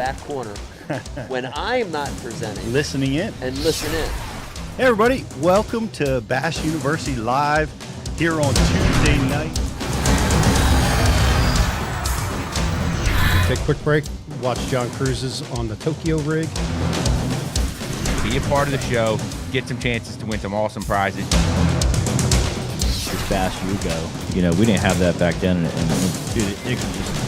back corner when I'm not presenting. Listening in. And listen in. Hey everybody, welcome to Bass University Live here on Tuesday night. Take a quick break, watch John Cruz's on the Tokyo rig. Be a part of the show, get some chances to win some awesome prizes. This Bass U go. You know, we didn't have that back then. And dude, it could just...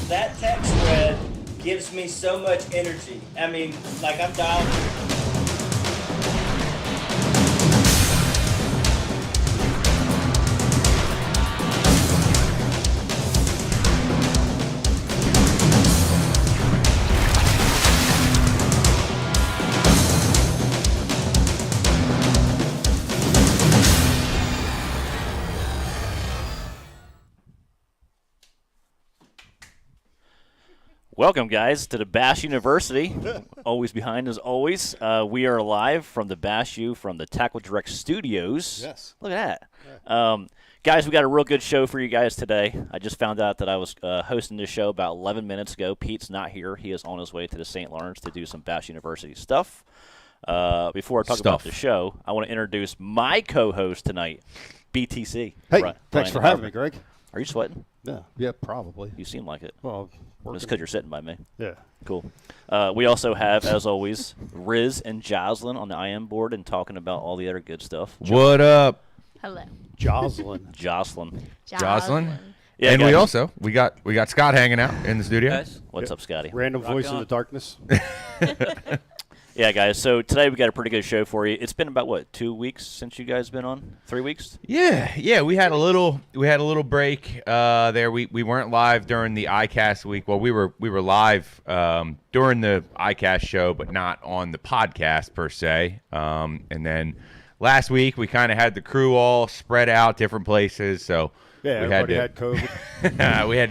That tech spread gives me so much energy. I mean, like I'm dialed. Welcome, guys, to the Bass University. Always behind as always. We are live from the Bass U from the TackleDirect studios. Yes. Look at that. Guys, we got a real good show for you guys today. I just found out that I was hosting this show about 11 minutes ago. Pete's not here. He is on his way to the St. Lawrence to do some Bass University stuff. Before I talk about the show, I want to introduce my co-host tonight, BTC. Hey, thanks for having me, Greg. Are you sweating? Yeah, probably. You seem like it. Well, It's because you're sitting by me. Yeah. Cool. We also have, as always, Riz and Jocelyn on the IM board and talking about all the other good stuff. What up, Hello. Jocelyn. Jocelyn. Jocelyn? Yeah, And guys. we got Scott hanging out in the studio. Guys, What's up, Scotty? Random voice in on. the darkness. Yeah, guys. So today we got a pretty good show for you. It's been about, what, 2 weeks since you guys been on? 3 weeks? Yeah. We had a little break there. We weren't live during the iCast week. Well, we were live during the iCast show, but not on the podcast per se. And then last week we kind of had the crew all spread out different places. So Yeah, we everybody had COVID. we had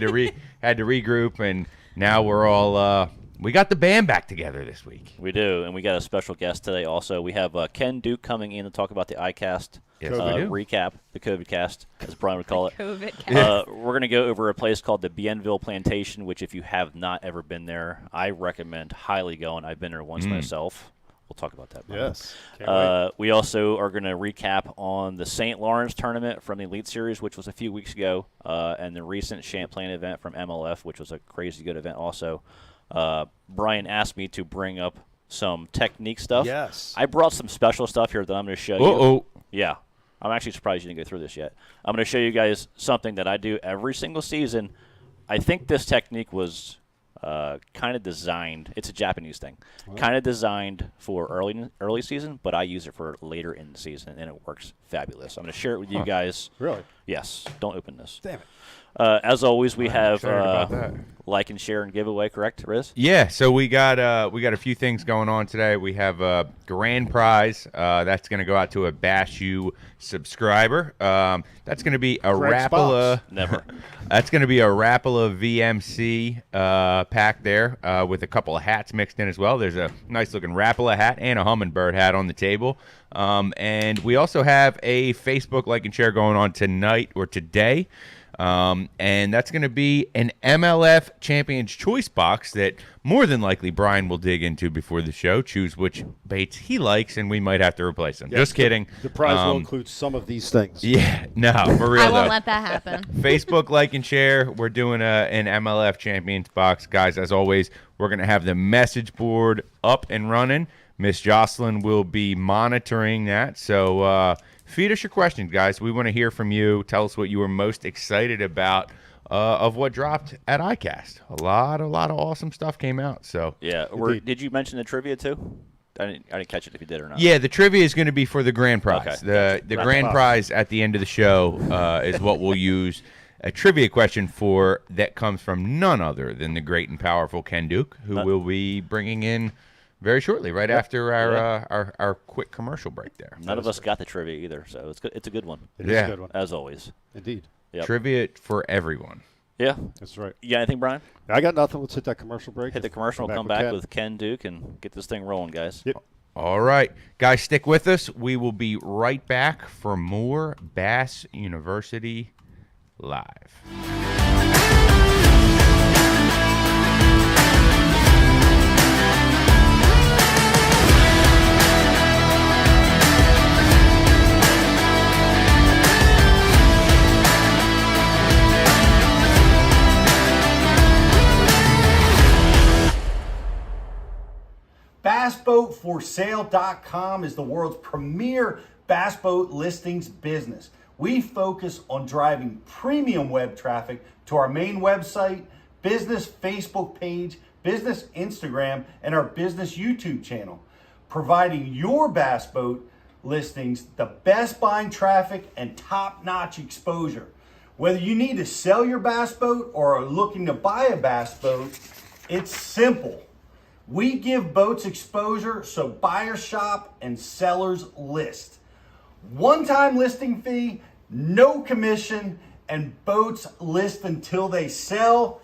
to regroup, and now we're all we got the band back together this week. We do, and we got a special guest today also. We have Ken Duke coming in to talk about the iCast Yes, we do. recap, the COVID cast, as Brian would call it. COVID cast. We're going to go over a place called the Bienville Plantation, which if you have not ever been there, I recommend highly going. I've been there once myself. We'll talk about that. Brian. Yes. Can't wait. We also are going to recap on the St. Lawrence tournament from the Elite Series, which was a few weeks ago, and the recent Champlain event from MLF, which was a crazy good event also. Brian asked me to bring up some technique stuff. Yes. I brought some special stuff here that I'm going to show you. Uh-oh. Yeah. I'm actually surprised you didn't go through this yet. I'm going to show you guys something that I do every single season. I think this technique was kind of designed. It's a Japanese thing. Kind of designed for early season, but I use it for later in the season, and it works fabulous. I'm going to share it with you guys. Really? Yes. Don't open this. Damn it. As always, we have excited about that. like and share and giveaway, correct, Riz? Yeah, so we got a few things going on today. We have a grand prize that's going to go out to a Bass U subscriber. That's going to be a Greg's Rapala. box. Never. That's going to be a Rapala VMC pack there with a couple of hats mixed in as well. There's a nice looking Rapala hat and a Humminbird hat on the table. And we also have a Facebook like and share going on tonight or today. And that's going to be an MLF Champions Choice box that more than likely Brian will dig into before the show, choose which baits he likes, and we might have to replace them. Yes, Just kidding. The prize will include some of these things. Yeah, no, for real I though. won't let that happen. Facebook like and share. We're doing an MLF Champions box. Guys, as always, we're going to have the message board up and running. Miss Jocelyn will be monitoring that. So feed us your questions, guys. We want to hear from you. Tell us what you were most excited about of what dropped at iCast. A lot of awesome stuff came out. So Yeah. Did you mention the trivia too? I didn't catch it if you did or not. yeah, the trivia is going to be for the grand prize. Okay. The grand prize at the end of the show is what we'll use a trivia question for that comes from none other than the great and powerful Ken Duke, who will be bringing in very shortly, right after our quick commercial break there. None of us got the trivia either, so it's good. It's a good one, It is a good one. as always. Indeed. Yep. Trivia for everyone. Yeah. That's right. You got anything, Brian? I got nothing. Let's hit that commercial break. Hit the commercial. We'll come back with Ken Duke and get this thing rolling, guys. Yep. All right. Guys, stick with us. We will be right back for more Bass University Live. bassboatforsale.com is the world's premier bass boat listings business. We focus on driving premium web traffic to our main website, business Facebook page, business Instagram, and our business YouTube channel, providing your bass boat listings the best buying traffic and top-notch exposure. Whether you need to sell your bass boat or are looking to buy a bass boat, it's simple. We give boats exposure so buyers shop and sellers list. One-time listing fee, no commission, and boats list until they sell.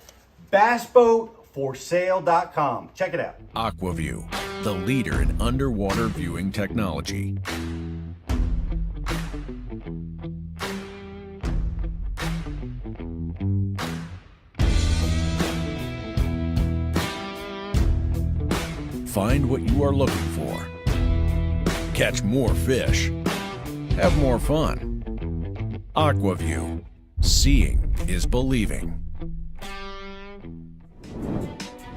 Bassboatforsale.com. Check it out. AquaView, the leader in underwater viewing technology. Find what you are looking for. Catch more fish. Have more fun. AquaView. Seeing is believing.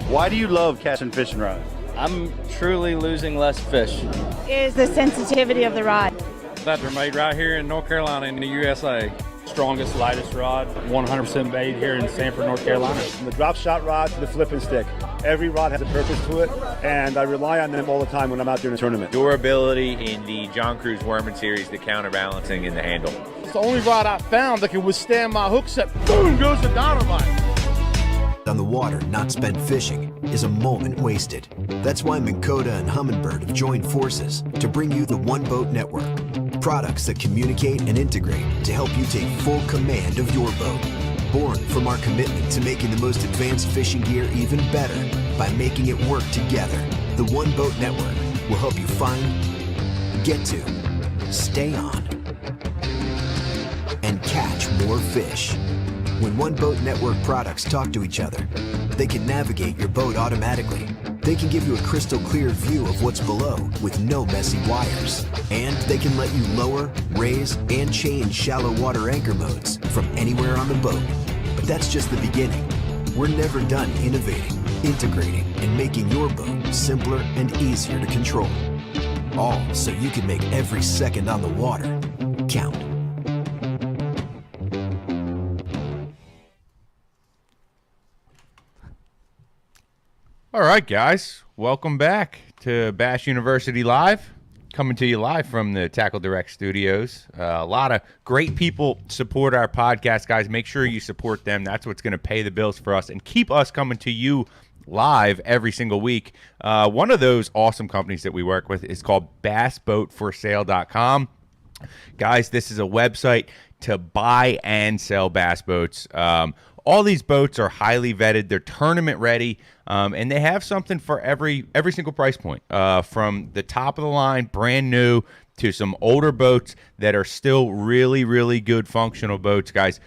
Why do you love casting fishing rods? I'm truly losing less fish. Is the sensitivity of the rod. That they're made right here in North Carolina in the USA. Strongest, lightest rod, 100% made here in Sanford, North Carolina. From the drop shot rod to the flipping stick. Every rod has a purpose to it, and I rely on them all the time when I'm out doing a tournament. Durability in the John Cruz Worming series, the counterbalancing in the handle. It's the only rod I found that can withstand my hook set. Boom goes the dynamite. On the water not spent fishing is a moment wasted. That's why Minn Kota and Humminbird have joined forces to bring you the One Boat Network. Products that communicate and integrate to help you take full command of your boat. Born from our commitment to making the most advanced fishing gear even better by making it work together. The One Boat Network will help you find, get to, stay on, and catch more fish. When One Boat Network products talk to each other, they can navigate your boat automatically. They can give you a crystal clear view of what's below with no messy wires. And they can let you lower, raise, and change shallow water anchor modes from anywhere on the boat. But that's just the beginning. We're never done innovating, integrating, and making your boat simpler and easier to control. All so you can make every second on the water count. All right, guys, welcome back to Bass University Live, coming to you live from the TackleDirect studios. A lot of great people support our podcast, guys. Make sure you support them. That's what's going to pay the bills for us and keep us coming to you live every single week. One of those awesome companies that we work with is called bassboatforsale.com. Guys, this is a website to buy and sell bass boats. All these boats are highly vetted. They're tournament ready, and they have something for every single price point, from the top of the line, brand new, to some older boats that are still really, really good functional boats, guys.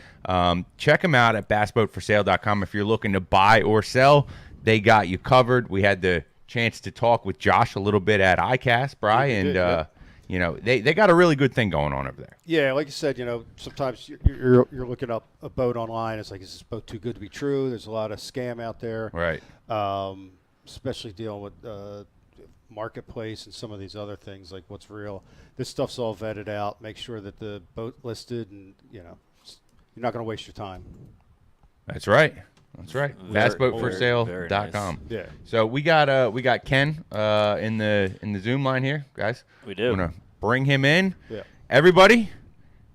Check them out at bassboatforsale.com. If you're looking to buy or sell, they got you covered. We had the chance to talk with Josh a little bit at iCast, Brian, and you know, they got a really good thing going on over there. Yeah, like you said, you know, sometimes you're looking up a boat online. It's like, is this boat too good to be true? There's a lot of scam out there. Right. Especially dealing with marketplace and some of these other things, like what's real. This stuff's all vetted out. Make sure that the boat listed, and, you know, you're not going to waste your time. That's right. That's right. Bassboatforsale.com. Nice. Yeah. So we got Ken in the Zoom line here, guys. We do. We're gonna bring him in. Yeah. Everybody,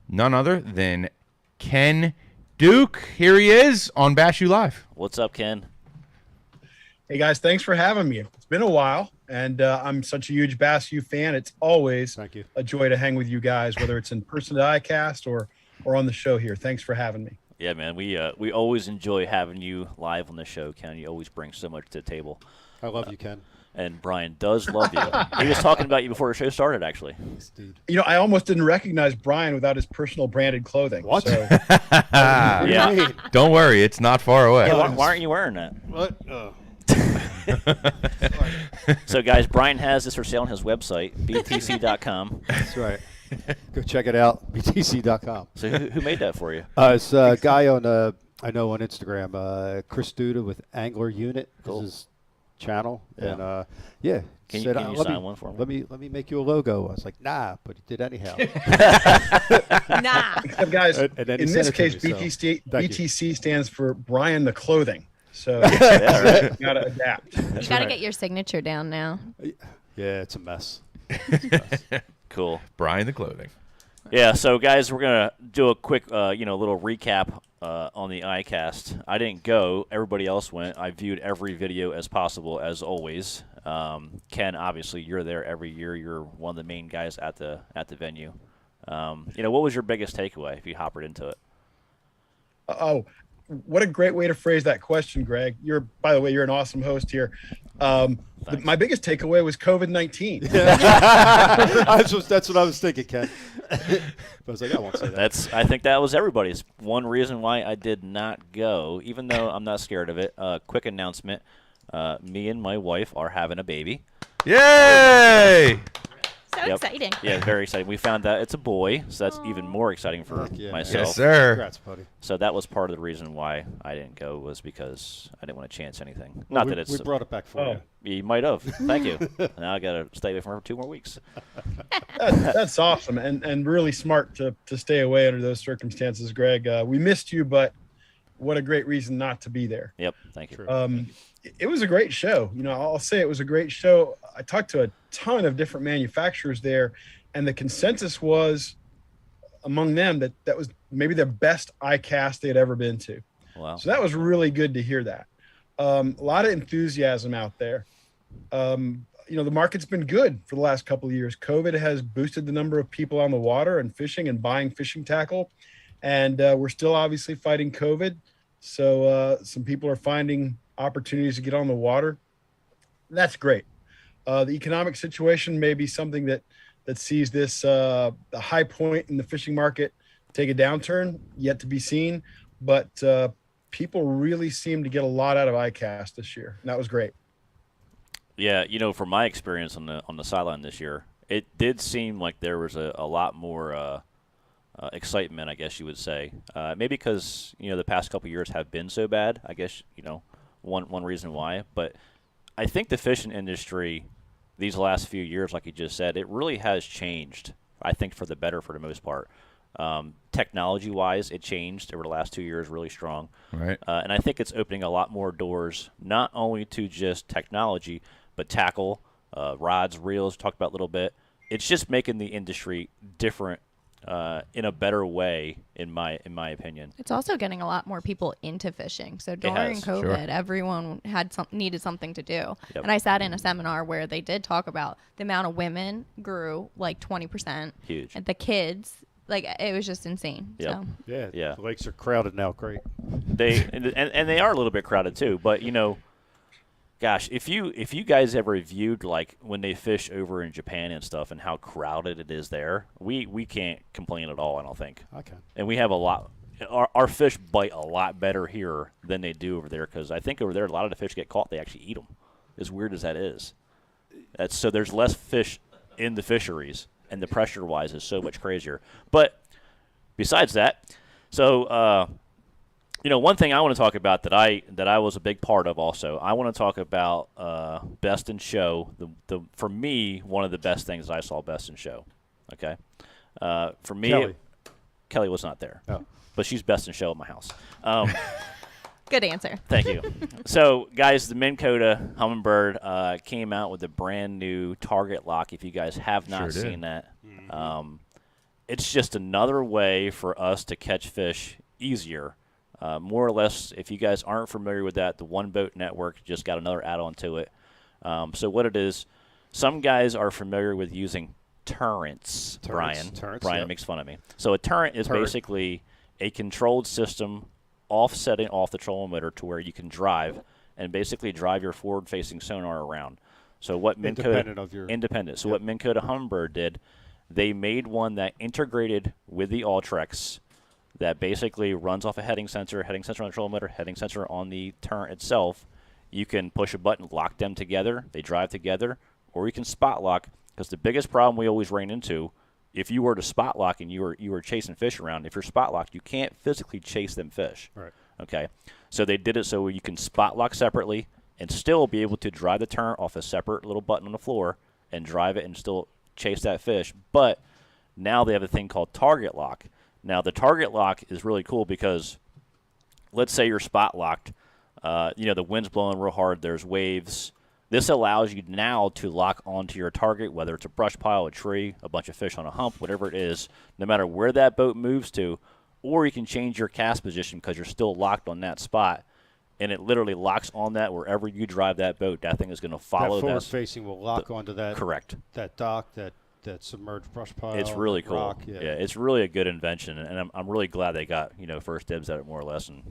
none other than Ken Duke. Here he is on Bash U Live. What's up, Ken? Hey guys, thanks for having me. It's been a while, and I'm such a huge Bass U fan. It's always a joy to hang with you guys, whether it's in person at iCast or on the show here. Thanks for having me. Yeah, man, we always enjoy having you live on the show, Ken. You always bring so much to the table. I love you, Ken. And Brian does love you. He was talking about you before the show started, actually. You know, I almost didn't recognize Brian without his personal branded clothing. What? So. Yeah. Don't worry, it's not far away. Yeah, why aren't you wearing that? What? So, guys, Brian has this for sale on his website, btc.com. That's right. Go check it out, btc.com. So who made that for you? It's a guy on I know on Instagram, Chris Duda with Angler Unit. Cool. This is channel, Yeah. and yeah, Can said, you sign one for me? Let me make you a logo. I was like, nah, but he did anyhow. Nah. Except, guys, And then he in sent this it to case, me, so thank you. BTC stands for Brian the Clothing. So Yeah, right. you gotta adapt. You got to get your signature down now. Yeah, it's a mess. Cool. Brian the Clothing. Yeah, so guys, we're gonna do a quick, little recap on the iCast. I didn't go; everybody else went. I viewed every video as possible, as always. Ken, obviously, you're there every year. You're one of the main guys at the venue. What was your biggest takeaway if you hop right into it? Oh, what a great way to phrase that question, Greg. By the way, you're an awesome host here. My biggest takeaway was COVID-19. That's what I was thinking, Ken. But I was like, I won't say that. I think that was everybody's. One reason why I did not go, even though I'm not scared of it. Quick announcement: me and my wife are having a baby. Yay! So exciting. Yeah, very exciting. We found out it's a boy, so that's even more exciting for myself. Yes, sir. Congrats, buddy. So that was part of the reason why I didn't go, was because I didn't want to chance anything. Well, Not that it's. we brought it back for you. You might have. Thank you. Now I got to stay away from her for 2 more weeks. That's awesome and really smart to stay away under those circumstances, Greg. We missed you, but what a great reason not to be there. Yep. Thank you. It was a great show. I'll say it was a great show. I talked to a ton of different manufacturers there, and the consensus was among them that was maybe the best iCast they'd ever been to. Wow. So that was really good to hear that. A lot of enthusiasm out there. The market's been good for the last couple of years. COVID has boosted the number of people on the water and fishing and buying fishing tackle. And we're still obviously fighting COVID. So some people are finding opportunities to get on the water. That's great. The economic situation may be something that sees this the high point in the fishing market take a downturn, yet to be seen. But people really seem to get a lot out of iCast this year, and that was great. Yeah, from my experience on the sideline this year, it did seem like there was a lot more excitement, I guess you would say. Maybe because the past couple of years have been so bad. I guess one reason why. But I think the fishing industry these last few years, like you just said, it really has changed. I think for the better for the most part. Technology-wise, it changed over the last 2 years really strong. Right. And I think it's opening a lot more doors, not only to just technology, but tackle, rods, reels, talked about a little bit. It's just making the industry different in a better way, in my opinion. It's also getting a lot more people into fishing. So during COVID, everyone needed something to do. Yep. And I sat in a seminar where they did talk about the amount of women grew like 20%. Huge. And the kids, it was just insane. Yep. So. Yeah. The lakes are crowded now. Great. And they are a little bit crowded too. But gosh, if you guys ever viewed when they fish over in Japan and stuff and how crowded it is there, we can't complain at all, I don't think. Okay. And we have a lot. Our fish bite a lot better here than they do over there, because I think over there a lot of the fish get caught, they actually eat them. As weird as that is. So there's less fish in the fisheries, and the pressure-wise is so much crazier. But besides that, so one thing I want to talk about that I was a big part of also, I want to talk about Best in Show. The for me, one of the best things I saw Best in Show. Okay, for me, Kelly was not there, but she's Best in Show at my house. Good answer. Thank you. So, guys, the Minn Kota Humminbird came out with a brand new target lock. If you guys have not seen that, it's just another way for us to catch fish easier. More or less, if you guys aren't familiar with that, the One Boat Network just got another add-on to it. So what it is, some guys are familiar with using turrets. Brian makes fun of me. So a turret is basically a controlled system offsetting off the trolling motor to where you can drive and basically drive your forward-facing sonar around. So what Minn Kota independent. So what Minn Kota Humminbird did, they made one that integrated with the Ultrex, that basically runs off a heading sensor on the trolling motor, heading sensor on the turret itself. You can push a button, lock them together, they drive together, or you can spot lock, because the biggest problem we always ran into, if you were to spot lock and you were chasing fish around, if you're spot locked, you can't physically chase them fish. Right. Okay? So they did it so you can spot lock separately, and still be able to drive the turn off a separate little button on the floor and drive it and still chase that fish. But now they have a thing called target lock. Now, the target lock is really cool because let's say you're spot locked. The wind's blowing real hard. There's waves. This allows you now to lock onto your target, whether it's a brush pile, a tree, a bunch of fish on a hump, whatever it is, no matter where that boat moves to, or you can change your cast position because you're still locked on that spot, and it literally locks on that wherever you drive that boat. That thing is going to follow that. Forward facing will lock onto that. Correct. That dock, that submerged brush pile. It's really cool. Rock, yeah. It's really a good invention, and I'm really glad they got first dibs at it more or less, and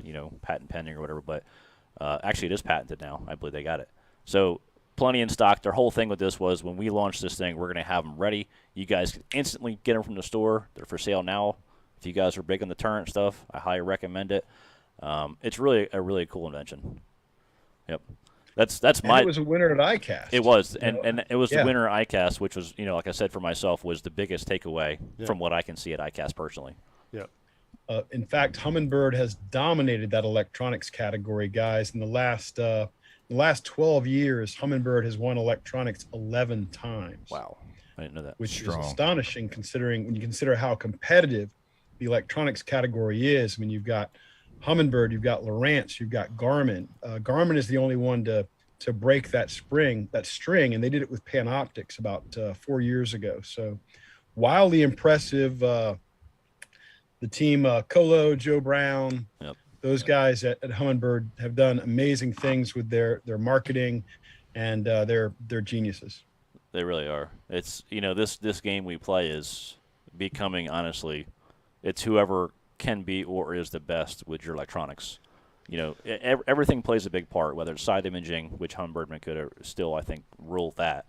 patent pending or whatever. But actually, it is patented now. I believe they got it. So plenty in stock. Their whole thing with this was when we launched this thing, we're going to have them ready. You guys can instantly get them from the store. They're for sale now. If you guys are big on the turret stuff, I highly recommend it. It's really a really cool invention. Yep. That's my. It was a winner at iCast. It was, and it was the winner at iCast, which was, like I said for myself, was the biggest takeaway from what I can see at iCast personally. Yeah. In fact, Humminbird has dominated that electronics category, guys. In the last 12 years, Humminbird has won electronics 11 times. Wow, I didn't know that. Which is astonishing, when you consider how competitive the electronics category is. I mean, you've got Humminbird, you've got Lowrance, you've got Garmin. Garmin is the only one to break that string, and they did it with Panoptics about 4 years ago. So wildly impressive. The team Colo, Joe Brown, those guys at Humminbird have done amazing things with their marketing, and they're geniuses. They really are. It's this game we play is becoming, honestly, it's whoever can be or is the best with your electronics. Everything plays a big part, whether it's side imaging, which Humminbird could still, I think, rule that.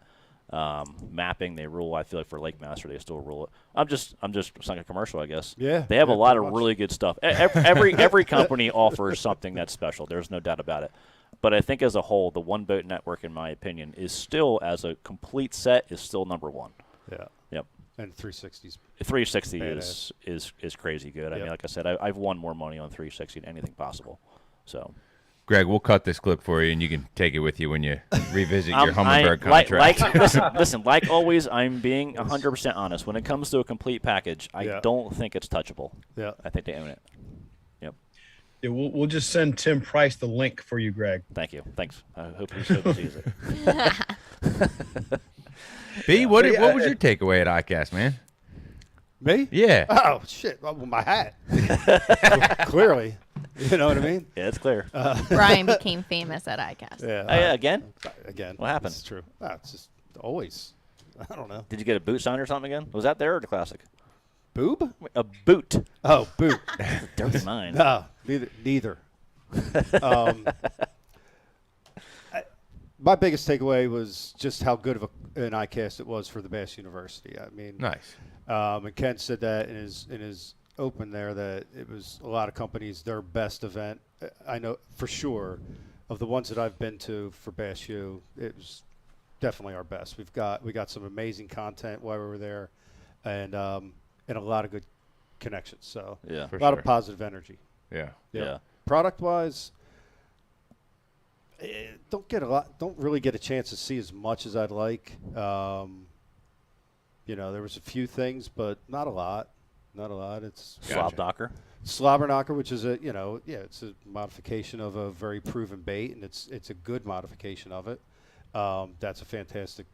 Mapping, they rule. I feel like for Lake Master, they still rule it. I'm just it's like a commercial, I guess. Yeah. They have a lot of really good stuff. Every company offers something that's special. There's no doubt about it. But I think as a whole, the One Boat Network, in my opinion, is still, as a complete set, is still number one. Yeah. Yep. And 360's 360 is crazy good. I mean, like I said, I've won more money on 360 than anything possible. So, Greg, we'll cut this clip for you, and you can take it with you when you revisit your Humminbird contract. Listen, like always, I'm being 100% honest. When it comes to a complete package, I don't think it's touchable. Yeah. I think they own it. Yep. Yeah, we'll just send Tim Price the link for you, Greg. Thank you. Thanks. I hope he still sees it. B, what was your takeaway at iCast, man? Me? Yeah. Oh, shit. Well, my hat. Clearly. You know what I mean? Yeah, it's clear. Brian became famous at iCast. Yeah. Again? Again. What happened? It's true. It's just always. I don't know. Did you get a boot sign or something again? Was that there or the Classic? Boob? A boot. Oh, boot. Dirty mind. No, neither. My biggest takeaway was just how good of an iCast it was for the Bass University. I mean, nice. And Ken said that in his open there that it was a lot of companies their best event. I know for sure of the ones that I've been to for Bass U, it was definitely our best. We got some amazing content while we were there, and a lot of good connections. So yeah, a lot of positive energy. Yeah. Product wise, don't really get a chance to see as much as I'd like. There was a few things, but not a lot. It's Slobber Knocker, which is it's a modification of a very proven bait, and it's a good modification of it. That's a fantastic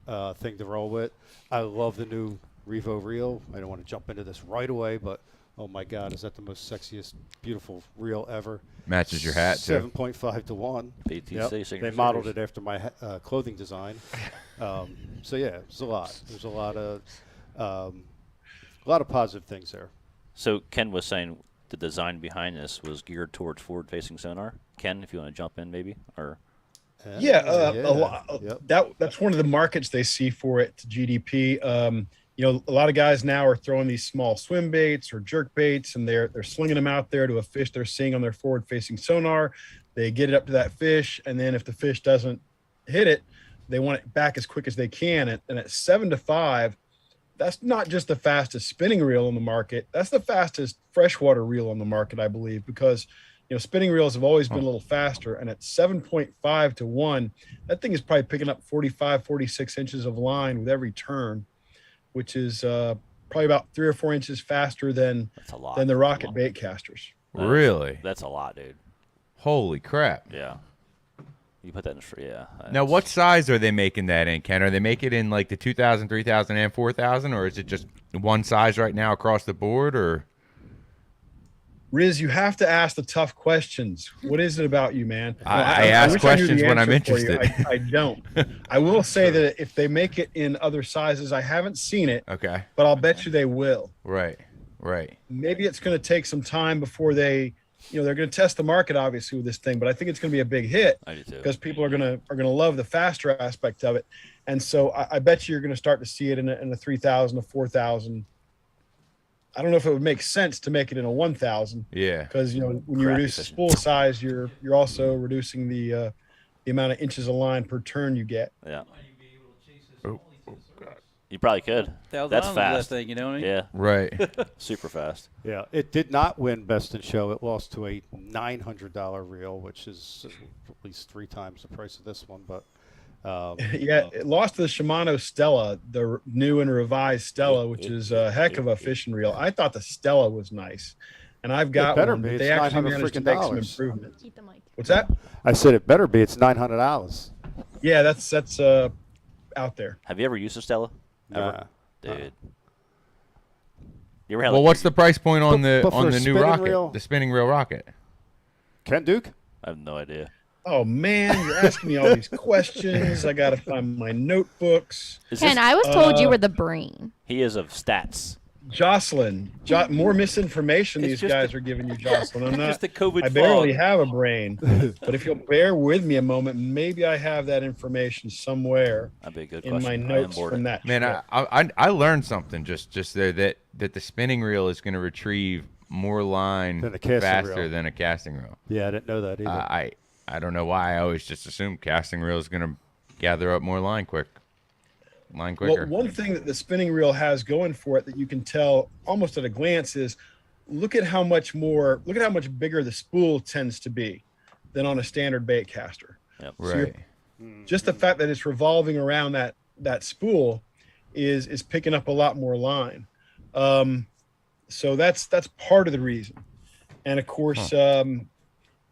thing to roll with. I love the new Revo Reel. I don't want to jump into this right away, but oh my God, is that the most sexiest, beautiful reel ever? Matches your hat, too. 7.5 to 1. BTC. They modeled it after my clothing design. So yeah, it's a lot. There's a lot of positive things there. So Ken was saying the design behind this was geared towards forward-facing sonar. Ken, if you want to jump in, maybe, or that's one of the markets they see for it. GDP. A lot of guys now are throwing these small swim baits or jerk baits, and they're slinging them out there to a fish they're seeing on their forward-facing sonar. They get it up to that fish, and then if the fish doesn't hit it, they want it back as quick as they can. And at 7 to 5, that's not just the fastest spinning reel on the market. That's the fastest freshwater reel on the market, I believe, because spinning reels have always been a little faster, and at 7.5 to 1, that thing is probably picking up 45, 46 inches of line with every turn, which is probably about 3 or 4 inches faster than the Rocket bait casters. Really? That's a lot, dude. Holy crap. Yeah. You put that in yeah. Now, what size are they making that in, Ken? Are they making it in like the 2,000, 3,000, and 4,000, or is it just one size right now across the board, or? Riz, you have to ask the tough questions. What is it about you, man? I ask questions when I'm interested. I don't. I will say that if they make it in other sizes, I haven't seen it. Okay. But I'll bet you they will. Right. Maybe it's going to take some time before they, they're going to test the market obviously with this thing, but I think it's going to be a big hit. I do too. Because people are going to love the faster aspect of it. And so I bet you're going to start to see it in a 3,000, a 4,000. I don't know if it would make sense to make it in a 1,000. Yeah. Because when you reduce the spool size, you're also reducing the amount of inches of line per turn you get. Yeah. Oh God. You probably could. That's fast. Thing, you know what I mean? Yeah. Right. Super fast. Yeah. It did not win Best in Show. It lost to a $900 reel, which is at least 3 times the price of this one. But yeah, it lost to the Shimano Stella, the new and revised Stella, which is a heck of a fishing reel. I thought the Stella was nice, and I've got one. But they actually managed to make some improvements. What's that? I said it better be. It's $900. Yeah, that's out there. Have you ever used a Stella? Nah. Dude. You ever had Well, what's the price point on the new rocket, reel, the spinning reel rocket? Ken Duke? I have no idea. Oh man, you're asking me all these questions. I gotta find my notebooks. Ken, I was told you were the brain. He is of stats. Jocelyn, more misinformation these guys are giving you, Jocelyn. I'm not. Just the COVID I barely have a brain, but if you'll bear with me a moment, maybe I have that information somewhere That'd be a good in my notes from that. Man, trip. I learned something just there that the spinning reel is going to retrieve more line faster than a casting reel. Yeah, I didn't know that either. I don't know why. I always just assumed casting reel is going to gather up more line quicker. Well, one thing that the spinning reel has going for it that you can tell almost at a glance is look at how much bigger the spool tends to be than on a standard bait caster. Yep. So right. Just the fact that it's revolving around that spool is picking up a lot more line. So that's part of the reason. And of course,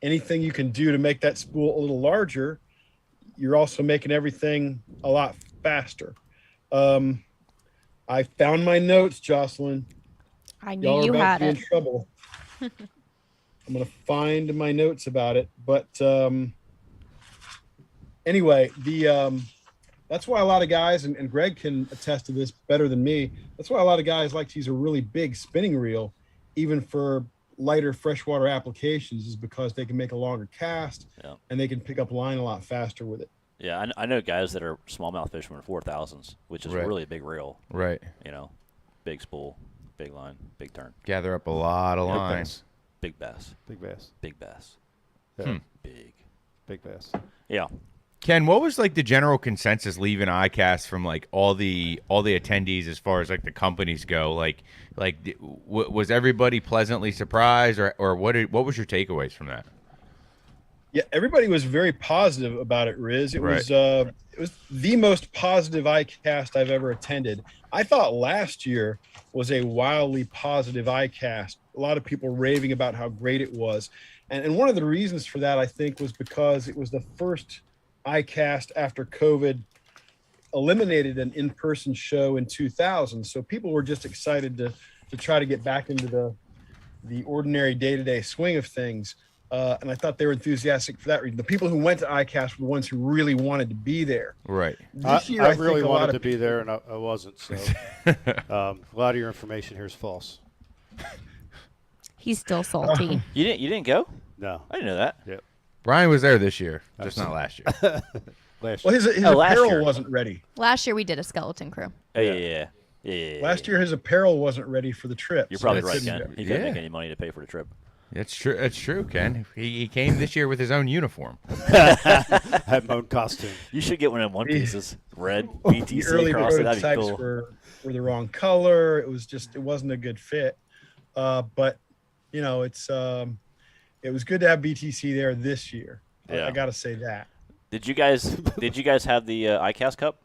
anything you can do to make that spool a little larger, you're also making everything a lot faster. I found my notes, Jocelyn. I knew you had it. In trouble. I'm gonna find my notes about it, but anyway, that's why a lot of guys, and Greg can attest to this better than me. That's why a lot of guys like to use a really big spinning reel, even for lighter freshwater applications, is because they can make a longer cast and they can pick up line a lot faster with it. Yeah, I know guys that are smallmouth fishermen 4,000s, which is Right. really a big reel. Right. Big spool, big line, big turn. Gather up a lot of lines. bass. Big bass. Big bass. Big bass. Yeah. Big bass. Yeah. Ken, what was like the general consensus leaving iCast from like all the attendees as far as like the companies go? Was everybody pleasantly surprised, or what was your takeaways from that? Yeah, everybody was very positive about it, Riz. It was the most positive iCast I've ever attended. I thought last year was a wildly positive iCast. A lot of people raving about how great it was. And one of the reasons for that, I think, was because it was the first iCast after COVID eliminated an in-person show in 2000. So people were just excited to try to get back into the ordinary day-to-day swing of things. And I thought they were enthusiastic for that reason. The people who went to iCast were the ones who really wanted to be there. Right. This year, I think really a lot wanted of to be there, and I wasn't. So a lot of your information here is false. He's still salty. You didn't go? No. I didn't know that. Yep. Brian was there this year, just not last year. Last Well, year. his last apparel year. wasn't ready. Last year we did a skeleton crew. Yeah. Last year, his apparel wasn't ready for the trip. You're so probably that's right, in Ken. there. He couldn't make any money to pay for the trip. It's true. It's true, Ken. He came this year with his own uniform. Had my own costume. You should get one of them one pieces. Red, The BTC early across it. That'd be prototypes cool. were the wrong color. It wasn't a good fit. But it's It was good to have BTC there this year. Yeah. I got to say that. Did you guys have the iCast Cup?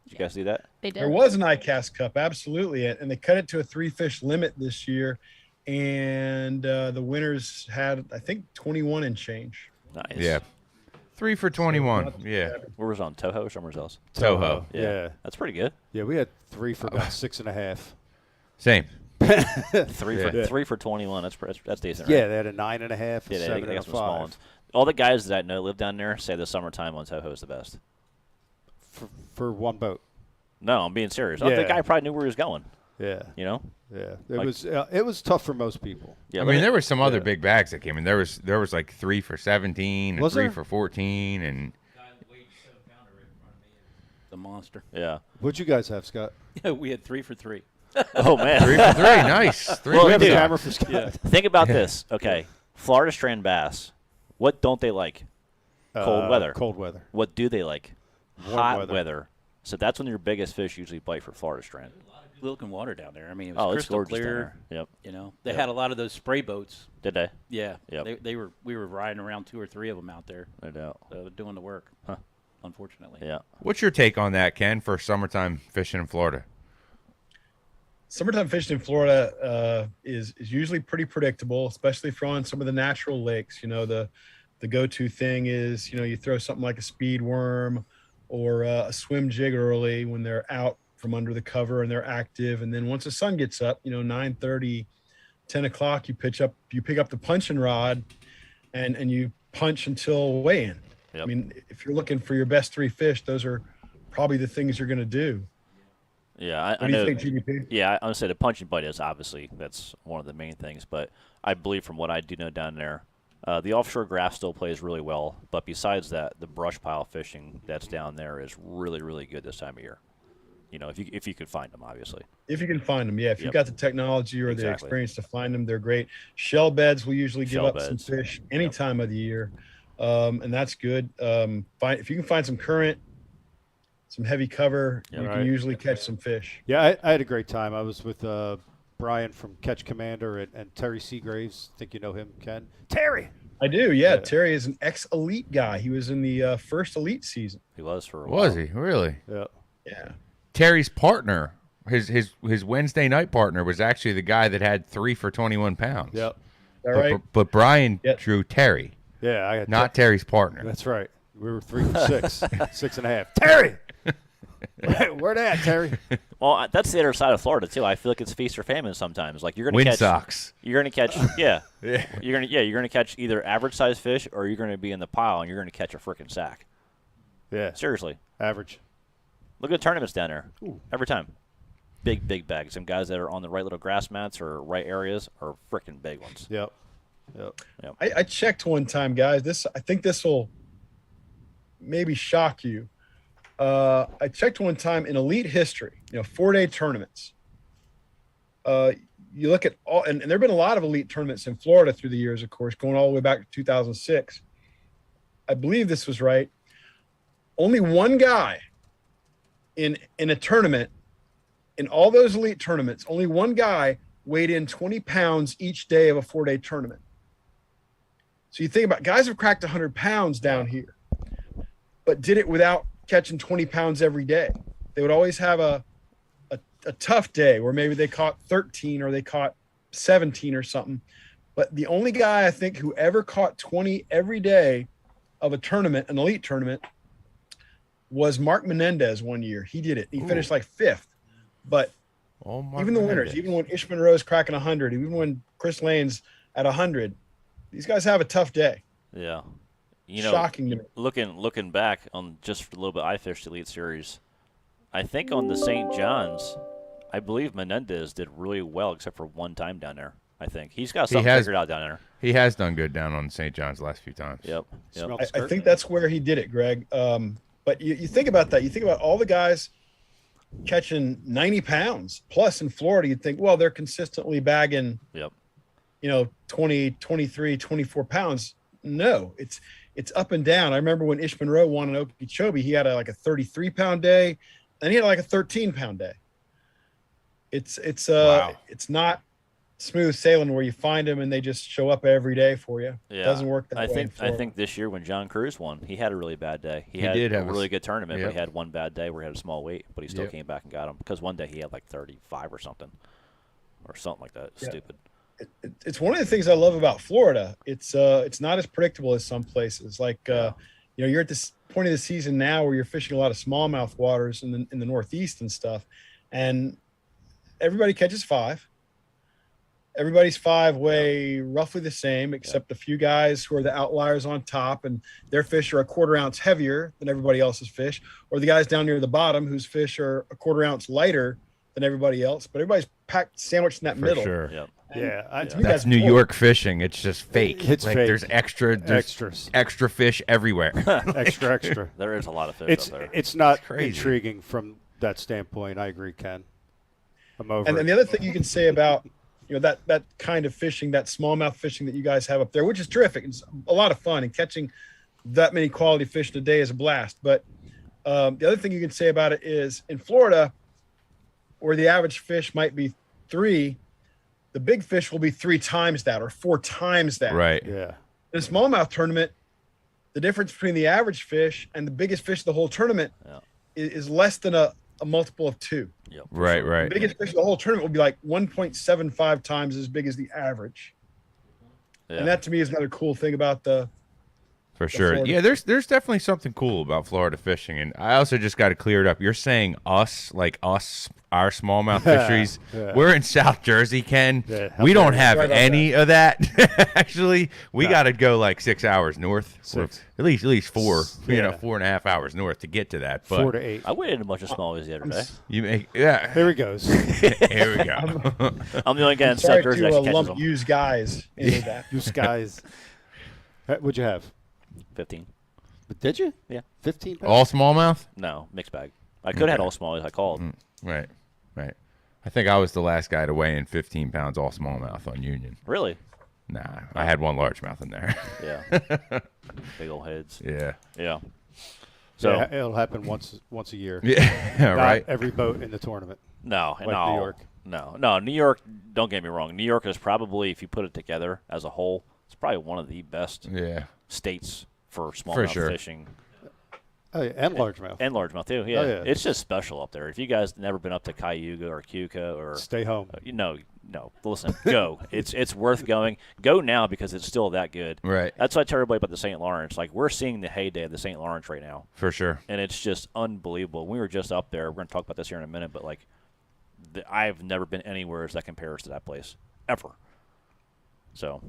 Did you guys see that? They did. There was an iCast Cup, absolutely, and they cut it to a 3-fish limit this year, and the winners had, I think, 21 and change. Nice. Yeah. 3 for 21. Yeah. Where was it on Toho or somewhere else? Toho. Yeah. That's pretty good. Yeah, we had 3 for about 6.5. Same. Three for 21. That's decent. Right? Yeah, they had a 9.5, a 7 and a 5. All the guys that I know live down there say the summertime on Toho is the best. For one boat. No, I'm being serious. Yeah. The guy probably knew where he was going. Yeah. You know? Yeah. It was tough for most people. Yeah. I mean, there were some other big bags that came in. There was like 3 for 17 and Was 3 there? for 14 and The monster. Yeah. What'd you guys have, Scott? We had 3 for 3. Oh man. 3 for 3. Nice. 3 Well, wins. dude, camera for Scott. Yeah. Think about this. Okay. Florida strand bass. What don't they like? Cold weather. Cold weather. What do they like? Warm Hot weather. So that's when your biggest fish usually bite for Florida strand. Looking water down there. I mean, it was Oh, it's crystal gorgeous down clear. there. Yep. You know, they Yep. had a lot of those spray boats. Did they? Yeah. Yep. We were riding around 2 or 3 of them out there. No doubt. So doing the work. Huh. Unfortunately. Yeah. What's your take on that, Ken, for summertime fishing in Florida? Summertime fishing in Florida is usually pretty predictable, especially if you're on some of the natural lakes. You know, the go-to thing is, you know, you throw something like a speed worm or a swim jig early when they're out from under the cover and they're active. And then once the sun gets up, you know, 9:30, 10 o'clock, you pick up the punching rod and you punch until weigh-in. Yep. I mean, if you're looking for your best 3 fish, those are probably the things you're going to do. Yeah, I What do know. you think, GDP? Yeah, I would say the punching bite is obviously that's one of the main things. But I believe from what I do know down there, the offshore graph still plays really well. But besides that, the brush pile fishing that's down there is really, really good this time of year. You know, if you could find them, obviously. If you can find them, yeah. If Yep. you've got the technology or the Exactly. experience to find them, they're great. Shell beds will usually give Shell up some beds. fish any time of the year, and that's good. If you can find some current, some heavy cover, Yeah, you right. can usually catch some fish. Yeah, I had a great time. I was with Brian from Catch Commander and Terry Seagraves. Think you know him, Ken? Terry! I do, yeah. Terry is an ex-elite guy. He was in the first elite season. He was for a while. Was he? Really? Yeah. Yeah. Terry's partner, his Wednesday night partner, was actually the guy that had 3 for 21 pounds. Yep. All right. But Brian Yep. drew Terry, Yeah, I had not Terry's partner. That's right. We were 3 for 6, 6.5. Terry! Where that, Terry? Well, that's the other side of Florida too. I feel like it's feast or famine sometimes. Like you're gonna catch Windsocks. You're gonna catch yeah. Yeah. You're gonna catch either average size fish or you're gonna be in the pile and you're gonna catch a freaking sack. Yeah. Seriously. Average. Look at the tournaments down there. Every time. Big bags. Some guys that are on the right little grass mats or right areas are freaking big ones. Yep. I checked one time, guys. I think this will maybe shock you. I checked one time in elite history, 4-day tournaments. You look at all, and there have been a lot of elite tournaments in Florida through the years, of course, going all the way back to 2006. I believe this was right. Only one guy in a tournament, in all those elite tournaments, only one guy weighed in 20 pounds each day of a 4-day tournament. So you think about guys have cracked 100 pounds down here, but did it without catching 20 pounds every day. They would always have a tough day where maybe they caught 13 or they caught 17 or something. But the only guy I think who ever caught 20 every day of a tournament, an elite tournament, was Mark Menendez one year. He did it. He finished like 5th. But even the winners, even when Ishman Rowe's cracking 100, even when Chris Lane's at 100, these guys have a tough day. Yeah. Shocking to me. Looking back on just a little bit, I fished the Elite Series. I think on the St. John's, I believe Menendez did really well, except for one time down there. I think he's got something figured out down there. He has done good down on St. John's the last few times. Yep. I think that's where he did it, Greg. But you think about that. You think about all the guys catching 90 pounds plus in Florida. You'd think, well, they're consistently bagging, 20, 23, 24 pounds. No, it's up and down. I remember when Ishman Rowe won in Okeechobee, he had like a 33-pound day, and he had like a 13-pound day. It's not smooth sailing where you find them and they just show up every day for you. Yeah. It doesn't work that way. I think this year when John Cruz won, he had a really bad day. He had did a have really good tournament, yep. but he had one bad day where he had a small weight, but he still Yep. came back and got him because one day he had like 35 or something like that. Yeah. Stupid. It's one of the things I love about Florida. It's not as predictable as some places. Like you're at this point of the season now where you're fishing a lot of smallmouth waters in the Northeast and stuff, and everybody catches 5. Everybody's 5 weigh roughly the same, except a few guys who are the outliers on top, and their fish are a 1/4 ounce heavier than everybody else's fish, or the guys down near the bottom whose fish are a 1/4 ounce lighter than everybody else. But everybody's packed, sandwiched in that For middle. sure. Yep. Yeah, That's New York fishing. It's just fake. It's like fake. There's Extras. extra fish everywhere. extra. There is a lot of fish up there. It's not crazy. intriguing from that standpoint. I agree, Ken. I'm over And it. then the other thing you can say about that kind of fishing, that smallmouth fishing that you guys have up there, which is terrific. It's a lot of fun, and catching that many quality fish in a day is a blast. But the other thing you can say about it is in Florida, where the average fish might be 3, the big fish will be 3 times that or 4 times that. Right. Yeah. In a smallmouth tournament, the difference between the average fish and the biggest fish of the whole tournament is less than a multiple of 2. Yep. Right. Right. The biggest fish of the whole tournament will be like 1.75 times as big as the average. Yeah. And that to me is another cool thing about For sure. Florida. Yeah, there's definitely something cool about Florida fishing. And I also just got to clear it up. You're saying us, our smallmouth fisheries. Yeah. We're in South Jersey, Ken. Yeah, we don't hilarious. have Right about any of that. Actually, we No. got to go like 6 hours north. Or 6. at least 4, Yeah. 4.5 hours north to get to that. But 4 to 8. I waded a bunch of smallies the other day. you make, yeah. Here he goes. Here we go. I'm the only guy in South Sorry Jersey to that actually catches lump them. used guys into that. You guys. What'd you have? 15. But did you? Yeah. 15 pounds? All smallmouth? No, mixed bag. I could have had all smallies. I called. Right. Right. I think I was the last guy to weigh in 15 pounds all smallmouth on Union. Really? Nah, I had one largemouth in there. Yeah. Big old heads. Yeah. Yeah. So Yeah, it'll happen once a year. Yeah, Not right. every boat in the tournament. no, Like no, New York. no. New York. Don't get me wrong. New York is probably, if you put it together as a whole, it's probably one of the best states for smallmouth sure. fishing. Oh, yeah, and largemouth. And largemouth too. Yeah. Oh, yeah. It's just special up there. If you guys never been up to Cayuga or Cuca or Stay home. No. Listen, go. It's worth going. Go now because it's still that good. Right. That's why I tell everybody about the St. Lawrence. Like, we're seeing the heyday of the St. Lawrence right now. For sure. And it's just unbelievable. We were just up there. We're going to talk about this here in a minute, but like, I've never been anywhere that compares to that place ever. So,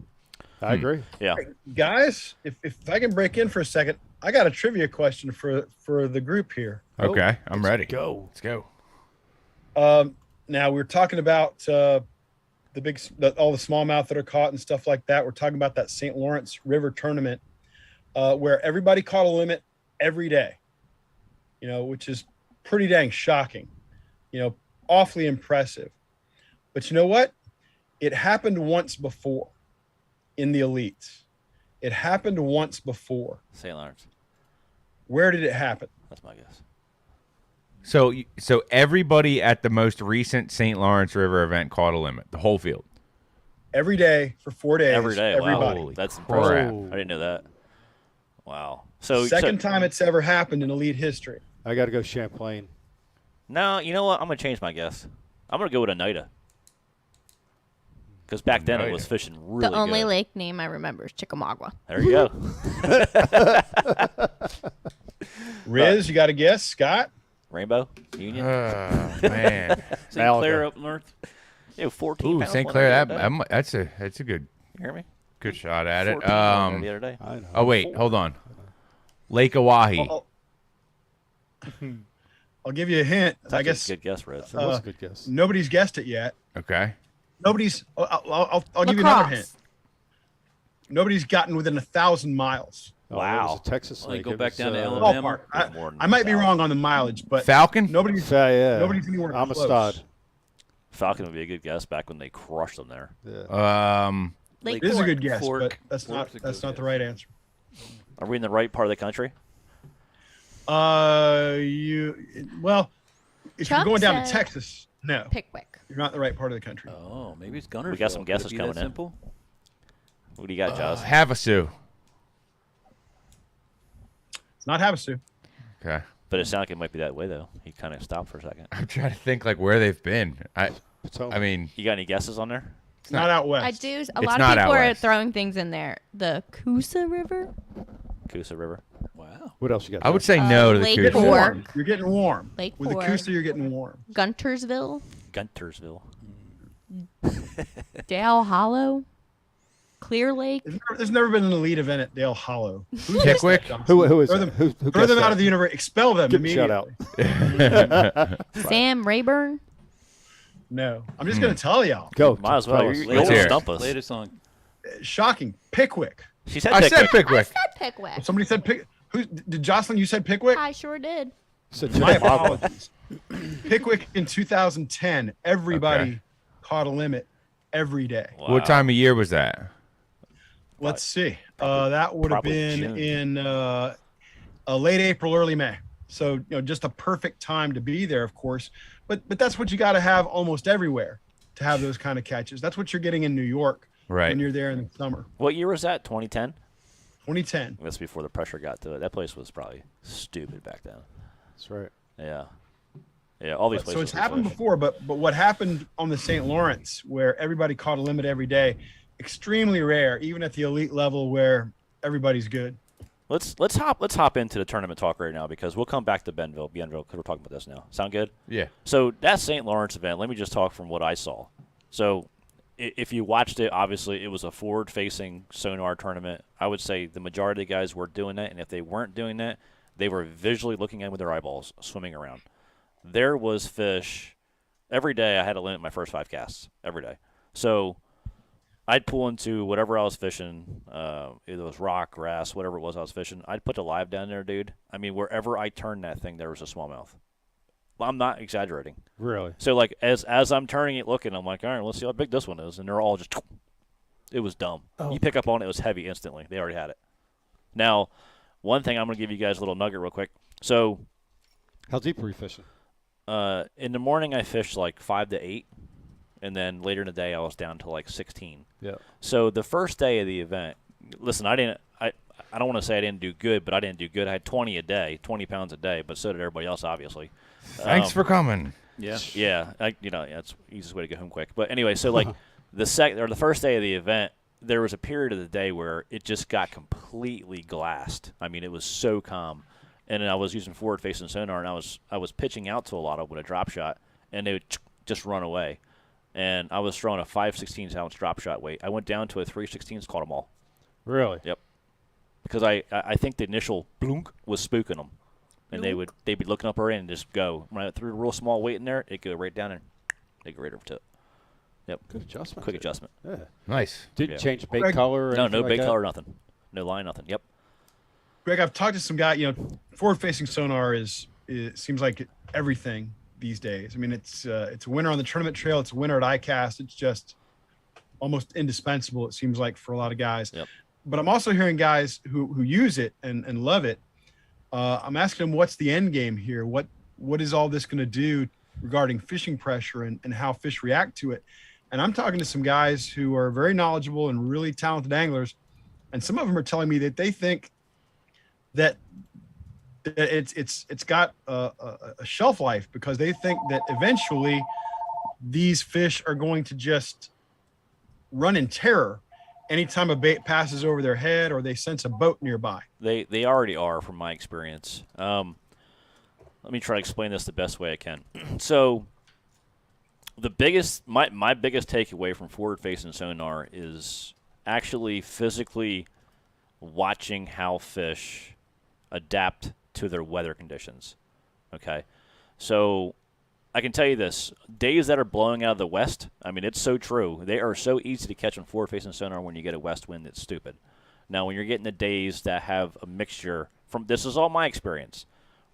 I agree. yeah. Guys, if I can break in for a second, I got a trivia question for the group here. Okay, I'm ready. Go. Let's go. Now we're talking about all the smallmouth that are caught and stuff like that. We're talking about that St. Lawrence River tournament where everybody caught a limit every day, which is pretty dang shocking, awfully impressive. But you know what? It happened once before in the elites. It happened once before. St. Lawrence. Where did it happen? That's my guess. So everybody at the most recent St. Lawrence River event caught a limit, the whole field. Every day for 4 days. Every day. Everybody. Wow. That's crap. impressive. I didn't know that. Wow. So Second time it's ever happened in elite history. I got to go Champlain. No, you know what? I'm going to change my guess. I'm going to go with Oneida. Because back then it was fishing really The only good. lake name I remember is Chickamauga. There you go. Riz, you got a guess? Scott? Rainbow? Union? Man. St. Clair up north. 14 Ooh, pounds. St. one Clair, the other day. that's a good You hear me? good shot at it. 14 the other day. I know. Oh wait, hold on. Lake Oahe. I'll give you a hint. That's I actually guess a good guess, Red. That was a good guess. nobody's guessed it yet. Okay. Nobody's. I'll give you another hint. Nobody's gotten within 1,000 miles. Oh, it Wow. was a Texas Well, you lake. go It back was, down to uh, Alabama. Ballpark. I might be wrong on the mileage, but Falcon? nobody's Yeah. nobody's anywhere close. Amistad. Falcon would be a good guess back when they crushed them there. Yeah. Lake It is a Fork. good guess, Fork. but that's Fork's not a good the guess. right answer. Are we in the right part of the country? If Chuck you're going down to said- Texas, No. Pickwick. You're not in the right part of the country. Oh, maybe it's Gunnersville. We got some guesses Could it be coming that in. simple? What do you got, Jaws? Havasu. It's not Havasu. Okay. But it sounded like it might be that way, though. He kind of stopped for a second. I'm trying to think like where they've been. I mean, you got any guesses on there? It's not out west. I do. A It's lot not of people out are west. throwing things in there. The Coosa River. Coosa River. Wow. What else you got? I would say no to the Lake Coosa. Fork. You're getting warm. Lake With the Fork. Coosa, you're getting warm. Guntersville. Guntersville. Dale Hollow. Clear Lake. There's never been an elite event at Dale Hollow. Pickwick? Who is throw that? them, Who throw guessed them that? out of the universe. Expel them Give 'em a immediately. shout out. Sam Rayburn. No. I'm just going to tell y'all. Go. Might as well. Tell us. You're Let's going to hear it. stump us. Latest song. Shocking. Pickwick. She said I Pickwick. said Pickwick. Said Pickwick. Somebody said Pick. Who did Jocelyn? You said Pickwick. I sure did. Said My Jeff Bogman. apologies. Pickwick in 2010. Everybody Okay. caught a limit every day. Wow. What time of year was that? Let's see. That would have probably been June. in late April, early May. So just a perfect time to be there, of course. But that's what you got to have almost everywhere to have those kind of catches. That's what you're getting in New York Right. when you're there in the summer. What year was that? 2010? 2010. That's before the pressure got to it. That place was probably stupid back then. That's right. Yeah. Yeah, all these So places. it's were happened fish. before, but what happened on the St. Lawrence, where everybody caught a limit every day, extremely rare, even at the elite level where everybody's good. Let's hop into the tournament talk right now because we'll come back to Bienville because we're talking about this now. Sound good? Yeah. So that St. Lawrence event, let me just talk from what I saw. So if you watched it, obviously it was a forward-facing sonar tournament. I would say the majority of the guys were doing that, and if they weren't doing that, they were visually looking at it with their eyeballs, swimming around. There was fish every day. I had to limit my first 5 casts every day. So I'd pull into whatever I was fishing, either it was rock, grass, whatever it was I was fishing. I'd put the live down there, dude. I mean, wherever I turned that thing, there was a smallmouth. I'm not exaggerating. Really? So, like, as I'm turning it, looking, I'm like, all right, let's see how big this one is. And they're all just, it was dumb. Oh. You pick up on it, it was heavy instantly. They already had it. Now, one thing I'm going to give you guys a little nugget real quick. So, How deep were you fishing? in the morning, I fished like 5 to 8. And then later in the day, I was down to like 16. Yeah. So the first day of the event, listen, I don't want to say I didn't do good, but I didn't do good. I had 20 a day, 20 pounds a day, but so did everybody else, obviously. Thanks for coming. Yeah. Yeah, that's the easiest way to get home quick. But anyway, so like the first day of the event, there was a period of the day where it just got completely glassed. I mean, it was so calm. And then I was using forward-facing sonar, and I was pitching out to a lot of with a drop shot, and they would just run away. And I was throwing a 5/16 ounce drop shot weight. I went down to a 3/16, caught them all. Really? Yep. Because I think the initial blunk was spooking them, and they'd be looking up her in and just go. When I threw a real small weight in there, it'd go right down and they'd go right over to it. Yep. Good adjustment. Quick adjustment. Yeah. Nice. Didn't Yeah. change bait Greg- color or No, anything no like bait that? color, nothing. No line, nothing. Yep. Greg, I've talked to some guy. Forward-facing sonar is seems like everything these days. I mean, it's a winner on the tournament trail. It's a winner at iCast. It's just almost indispensable, it seems like, for a lot of guys. Yep. But I'm also hearing guys who use it and love it. I'm asking them, what's the end game here? What is all this going to do regarding fishing pressure and how fish react to it? And I'm talking to some guys who are very knowledgeable and really talented anglers. And some of them are telling me that they think that it's got a shelf life, because they think that eventually these fish are going to just run in terror anytime a bait passes over their head or they sense a boat nearby. They already are, from my experience. Let me try to explain this the best way I can. So my biggest takeaway from forward-facing sonar is actually physically watching how fish adapt to their weather conditions. Okay, so I can tell you this: days that are blowing out of the west, I mean, it's so true. They are so easy to catch on forward-facing sonar when you get a west wind. It's stupid. Now, when you're getting the days that have a mixture from, this is all my experience,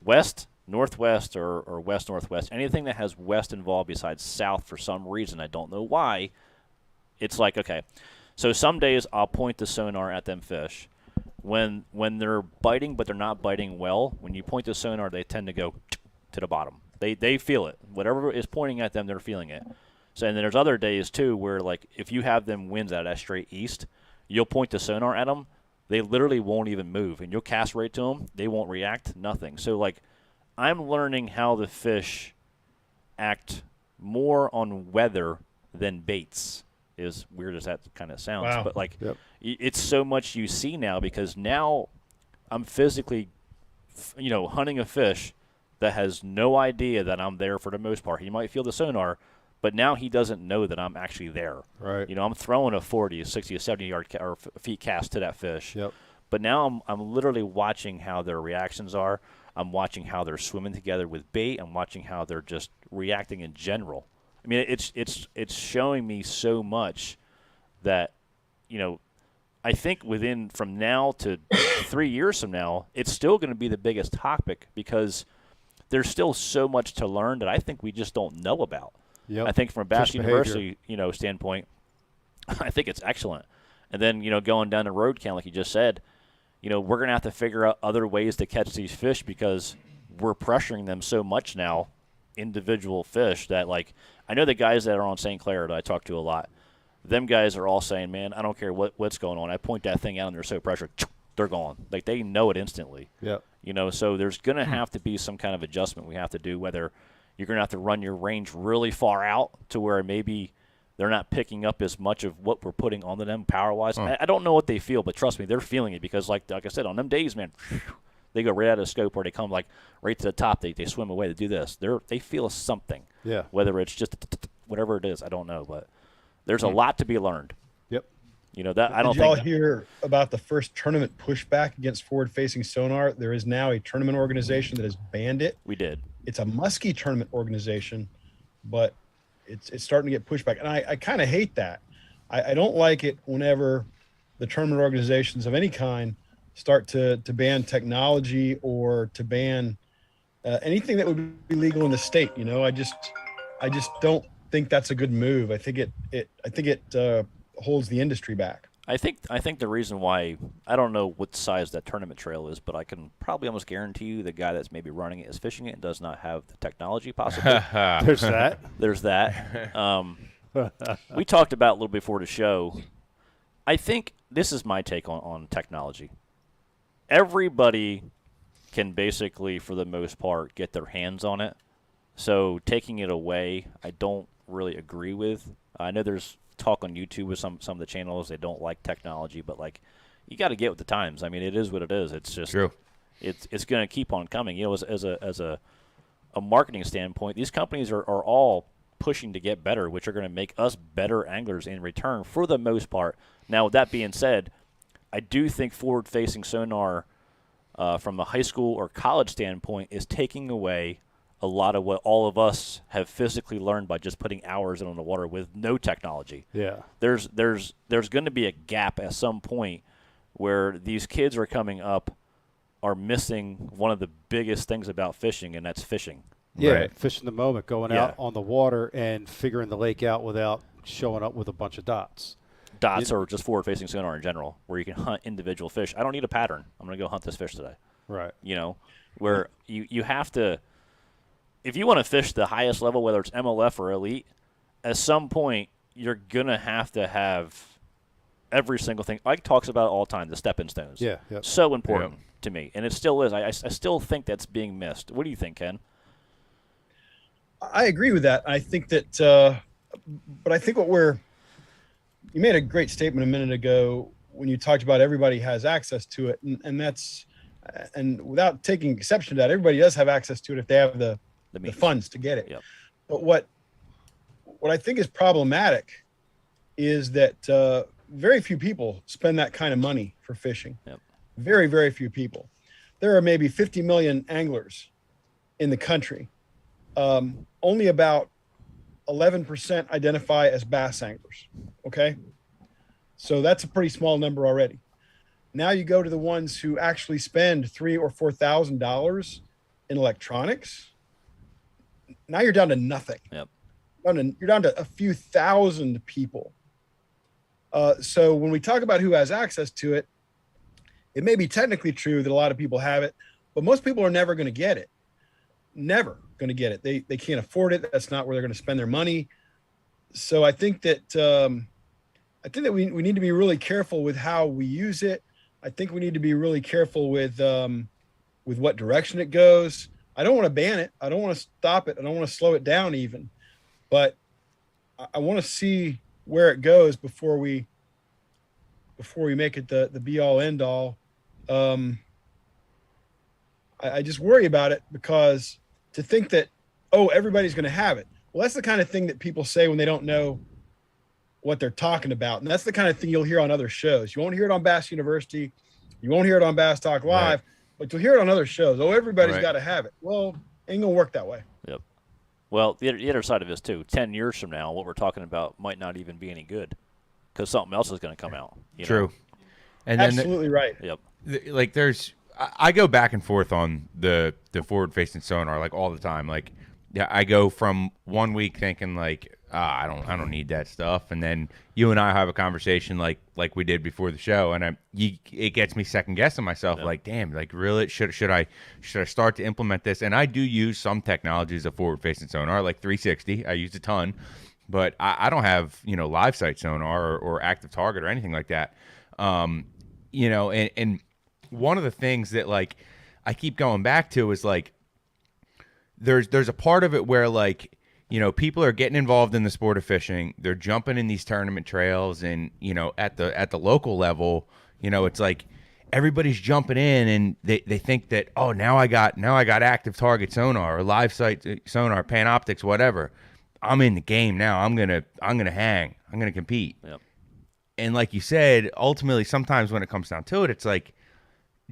west, northwest, or west-northwest, anything that has west involved besides south for some reason, I don't know why, it's like, okay, so some days I'll point the sonar at them fish. When they're biting, but they're not biting well, when you point the sonar, they tend to go to the bottom. They feel it. Whatever is pointing at them, they're feeling it. So, and then there's other days too where, like, if you have them winds out of that straight east, you'll point the sonar at them. They literally won't even move, and you'll cast right to them. They won't react. Nothing. So, like, I'm learning how the fish act more on weather than baits. As weird as that kind of sounds, Wow. but like, it's so much you see now, because now I'm physically, hunting a fish that has no idea that I'm there for the most part. He might feel the sonar, but now he doesn't know that I'm actually there. Right. I'm throwing a 40, a 60, a 70 yard or feet cast to that fish. Yep. But now I'm literally watching how their reactions are. I'm watching how they're swimming together with bait. I'm watching how they're just reacting in general. I mean, it's showing me so much that, I think from now to 3 years from now, it's still going to be the biggest topic, because there's still so much to learn that I think we just don't know about. Yep. I think from a Bass Fish University, standpoint, I think it's excellent. And then, going down the road, Ken, like you just said, we're going to have to figure out other ways to catch these fish, because we're pressuring them so much now, individual fish, that, like, I know the guys that are on St. Clair that I talk to a lot, them guys are all saying, man, I don't care what's going on. I point that thing out and they're so pressured, they're gone. Like, they know it instantly. Yep. So there's going to have to be some kind of adjustment we have to do, whether you're going to have to run your range really far out to where maybe they're not picking up as much of what we're putting onto them power-wise. I don't know what they feel, but trust me, they're feeling it, because, like I said, on them days, man, they go right out of the scope, or they come, like, right to the top. They swim away to do this. They feel something. Yeah. Whether it's just whatever it is, I don't know, but there's a lot to be learned. Yep. That I don't Did y'all think. hear about the first tournament pushback against forward-facing sonar? There is now a tournament organization that has banned it. We did. It's a muskie tournament organization, but it's starting to get pushback, and I kind of hate that. I don't like it whenever the tournament organizations of any kind start to ban technology or to ban anything that would be legal in the state. I just don't think that's a good move. I think it holds the industry back. I think the reason why, I don't know what size that tournament trail is, but I can probably almost guarantee you the guy that's maybe running it is fishing it and does not have the technology possibly. There's that. There's that. We talked about a little before the show. I think this is my take on technology. Everybody can basically, for the most part, get their hands on it. So taking it away, I don't really agree with. I know there's talk on YouTube with some of the channels, they don't like technology, but, like, you got to get with the times. I mean, it is what it is. It's just true. It's going to keep on coming. As a marketing standpoint, these companies are all pushing to get better, which are going to make us better anglers in return for the most part. Now, with that being said, I do think forward-facing sonar from a high school or college standpoint is taking away a lot of what all of us have physically learned by just putting hours in on the water with no technology. Yeah. There's going to be a gap at some point where these kids are coming up are missing one of the biggest things about fishing, and that's fishing. Yeah, Right. fishing the moment, going out on the water and figuring the lake out without showing up with a bunch of dots. Dots or just forward-facing sonar in general, where you can hunt individual fish. I don't need a pattern. I'm going to go hunt this fish today. Right. Where you have to, if you want to fish the highest level, whether it's MLF or Elite, at some point you're going to have every single thing. Ike talks about it all the time, the stepping stones. Yeah. Yep. So important to me, and it still is. I still think that's being missed. What do you think, Ken? I agree with that. I think that, but I think you made a great statement a minute ago when you talked about everybody has access to it, and that's, and without taking exception to that, everybody does have access to it if they have the funds to get it. Yep. But what I think is problematic is that very few people spend that kind of money for fishing. Yep. Very, very few people. There are maybe 50 million anglers in the country. Only about 11% identify as bass anglers. Okay. So that's a pretty small number already. Now you go to the ones who actually spend $3,000 or $4,000 in electronics. Now you're down to nothing. Yep. You're down to a few thousand people. So when we talk about who has access to it, it may be technically true that a lot of people have it, but most people are never going to get it. Never. going to get it. They can't afford it. That's not where they're going to spend their money. So I think that we need to be really careful with how we use it. I think we need to be really careful with what direction it goes. I don't want to ban it. I don't want to stop it. I don't want to slow it down even, but I want to see where it goes before we make it the be all end all. I just worry about it, because to think that, oh, everybody's going to have it. Well, that's the kind of thing that people say when they don't know what they're talking about. And that's the kind of thing you'll hear on other shows. You won't hear it on Bass University. You won't hear it on Bass Talk Live, but you'll hear it on other shows. Oh, everybody's got to have it. Well, ain't going to work that way. Yep. Well, the other side of this, too, 10 years from now, what we're talking about might not even be any good, because something else is going to come out. True. Know? And absolutely right. Yep. Like I go back and forth on the forward-facing sonar like all the time. Like, yeah, I go from 1 week thinking like, I don't need that stuff, and then you and I have a conversation like we did before the show, and it gets me second guessing myself. Yep. Like, damn, like really should I start to implement this? And I do use some technologies of forward-facing sonar, like 360. I use a ton, but I don't have live sight sonar or active target or anything like that. And one of the things that like I keep going back to is like there's a part of it where like people are getting involved in the sport of fishing. They're jumping in these tournament trails, and at the local level, it's like everybody's jumping in, and they think that, oh, now I got active target sonar or live sight sonar, Panoptics, whatever. I'm in the game now. I'm gonna hang. I'm gonna compete. Yep. And like you said, ultimately, sometimes when it comes down to it, it's like,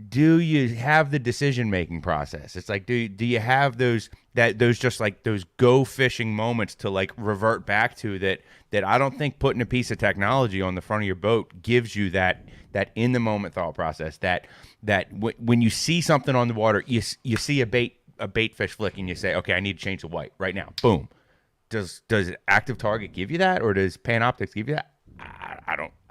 do you have the decision-making process? It's like, do you have those just like those go fishing moments to like revert back to that I don't think putting a piece of technology on the front of your boat gives you that in the moment thought process, that when you see something on the water, you see a bait fish flicking, you say, okay, I need to change the white right now. Boom. Does active target give you that, or does Panoptics give you that?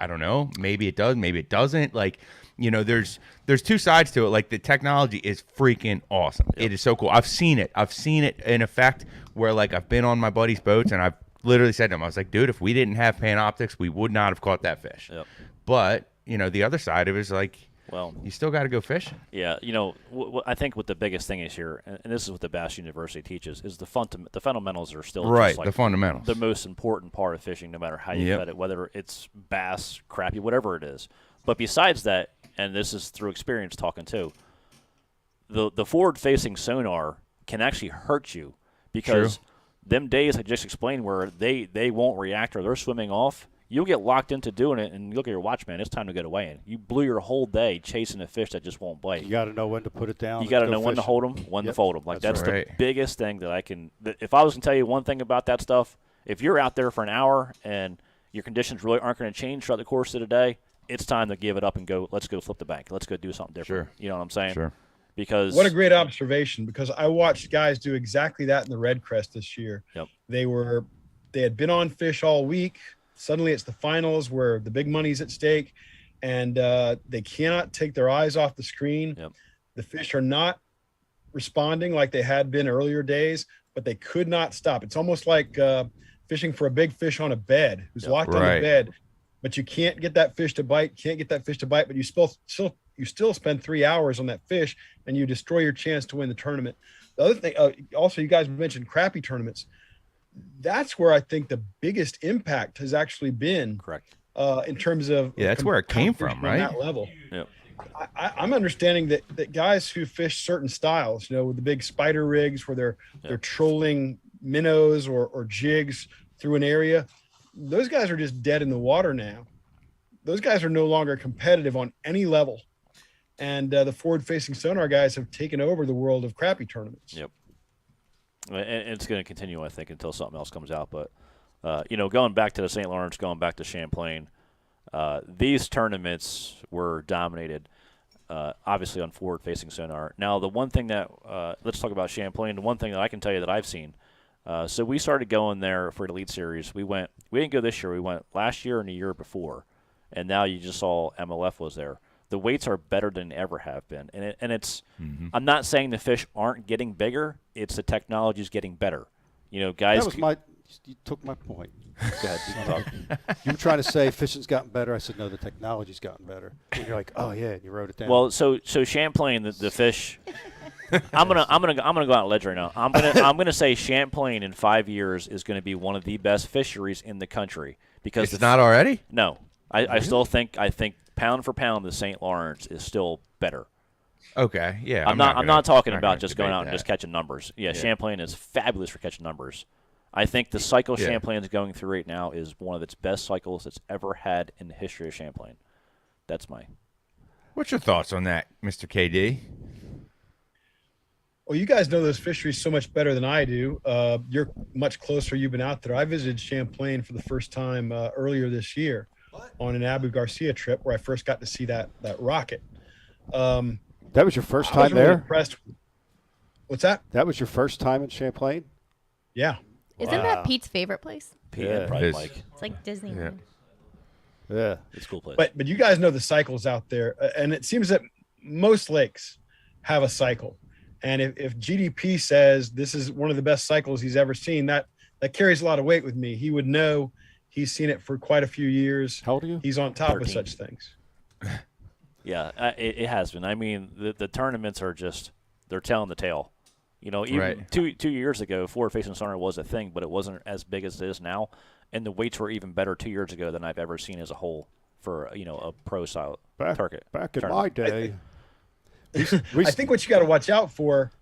I don't know. Maybe it does. Maybe it doesn't. Like, there's two sides to it. Like, the technology is freaking awesome. Yep. It is so cool. I've seen it in effect where like I've been on my buddy's boats, and I've literally said to him, I was like, dude, if we didn't have Panoptics, we would not have caught that fish. Yep. But the other side of it is like, well, you still got to go fishing. Yeah, I think what the biggest thing is here, and this is what the Bass University teaches, is the fundamentals are still right. Just like the fundamentals, the most important part of fishing, no matter how you cut it, whether it's bass, crappie, whatever it is. But besides that, and this is through experience talking too, the forward-facing sonar can actually hurt you, because them days I just explained where they won't react or they're swimming off. You'll get locked into doing it, and you look at your watch, man, it's time to get away. And you blew your whole day chasing a fish that just won't bite. You got to know when to put it down. You got to know when to hold them, when to fold them. Like, that's the biggest thing that I can – if I was going to tell you one thing about that stuff, if you're out there for an hour and your conditions really aren't going to change throughout the course of the day, it's time to give it up and go, let's go flip the bank. Let's go do something different. Sure. You know what I'm saying? Sure. Because – what a great observation, because I watched guys do exactly that in the Red Crest this year. Yep. They had been on fish all week. Suddenly it's the finals where the big money's at stake, and they cannot take their eyes off the screen. Yep. The fish are not responding like they had been earlier days, but they could not stop. It's almost like fishing for a big fish on a bed who's locked on the bed, but you can't get that fish to bite, but you still spend 3 hours on that fish, and you destroy your chance to win the tournament. The other thing, also, you guys mentioned crappie tournaments. That's where I think the biggest impact has actually been. Correct. In terms of that's where it came from, right? That level. Yeah. I'm understanding that guys who fish certain styles, with the big spider rigs where they're trolling minnows or jigs through an area, those guys are just dead in the water now. Those guys are no longer competitive on any level, and the forward-facing sonar guys have taken over the world of crappie tournaments. Yep. And it's going to continue, I think, until something else comes out. But, going back to the St. Lawrence, going back to Champlain, these tournaments were dominated, obviously, on forward-facing sonar. Now, the one thing that let's talk about Champlain. The one thing that I can tell you that I've seen. So we started going there for the Elite Series. We didn't go this year. We went last year and the year before. And now you just saw MLF was there. The weights are better than they ever have been, and it's. I'm not saying the fish aren't getting bigger. It's the technology's getting better. You know, guys. That was you took my point. Go ahead. You can talk. You were trying to say fishing's gotten better. I said no, the technology's gotten better. And you're like, oh yeah, and you wrote it down. Well, so Champlain, the fish. I'm gonna go out on a ledge right now. I'm gonna say Champlain in 5 years is gonna be one of the best fisheries in the country because it's not already. No, I still think pound for pound the St. Lawrence is still better. Okay, yeah. I'm not talking about just going out and just catching numbers. Yeah, Champlain is fabulous for catching numbers. I think the cycle Champlain is going through right now is one of its best cycles it's ever had in the history of Champlain. That's my. What's your thoughts on that, Mr. KD? Well, you guys know those fisheries so much better than I do. You're much closer. You've been out there. I visited Champlain for the first time earlier this year on an Abu Garcia trip where I first got to see that rocket. That was your first time really there? Impressed. What's that? That was your first time in Champlain? Yeah. Isn't that Pete's favorite place? Pete and probably Mike. It's like Disneyland. Yeah. It's a cool place. But you guys know the cycles out there, and it seems that most lakes have a cycle. And if GDP says this is one of the best cycles he's ever seen, that carries a lot of weight with me. He would know he's seen it for quite a few years. How old are you? He's on top 13. of such things. Yeah, it has been. I mean, the tournaments are they're telling the tale. You know, even two years ago, forward-facing sonar was a thing, but it wasn't as big as it is now. And the weights were even better 2 years ago than I've ever seen as a whole for, a pro-style target. Back in my day. I think what you got to watch out for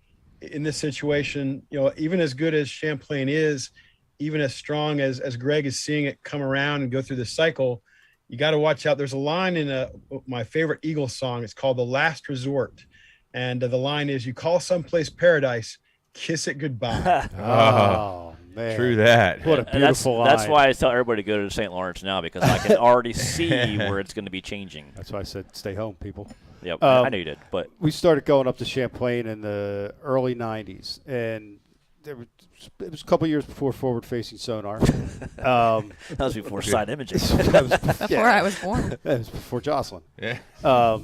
in this situation, even as good as Champlain is, even as strong as Greg is seeing it come around and go through the cycle, you got to watch out. There's a line in my favorite Eagles song. It's called The Last Resort. And the line is, you call someplace paradise, kiss it goodbye. Oh, man. True that. What a beautiful line. That's why I tell everybody to go to St. Lawrence now, because I can already see where it's going to be changing. That's why I said stay home, people. Yep, I know you did. But we started going up to Champlain in the early 90s, and it was a couple years before forward-facing sonar. That was before side imaging. Before I was born. That was before Jocelyn. Yeah. How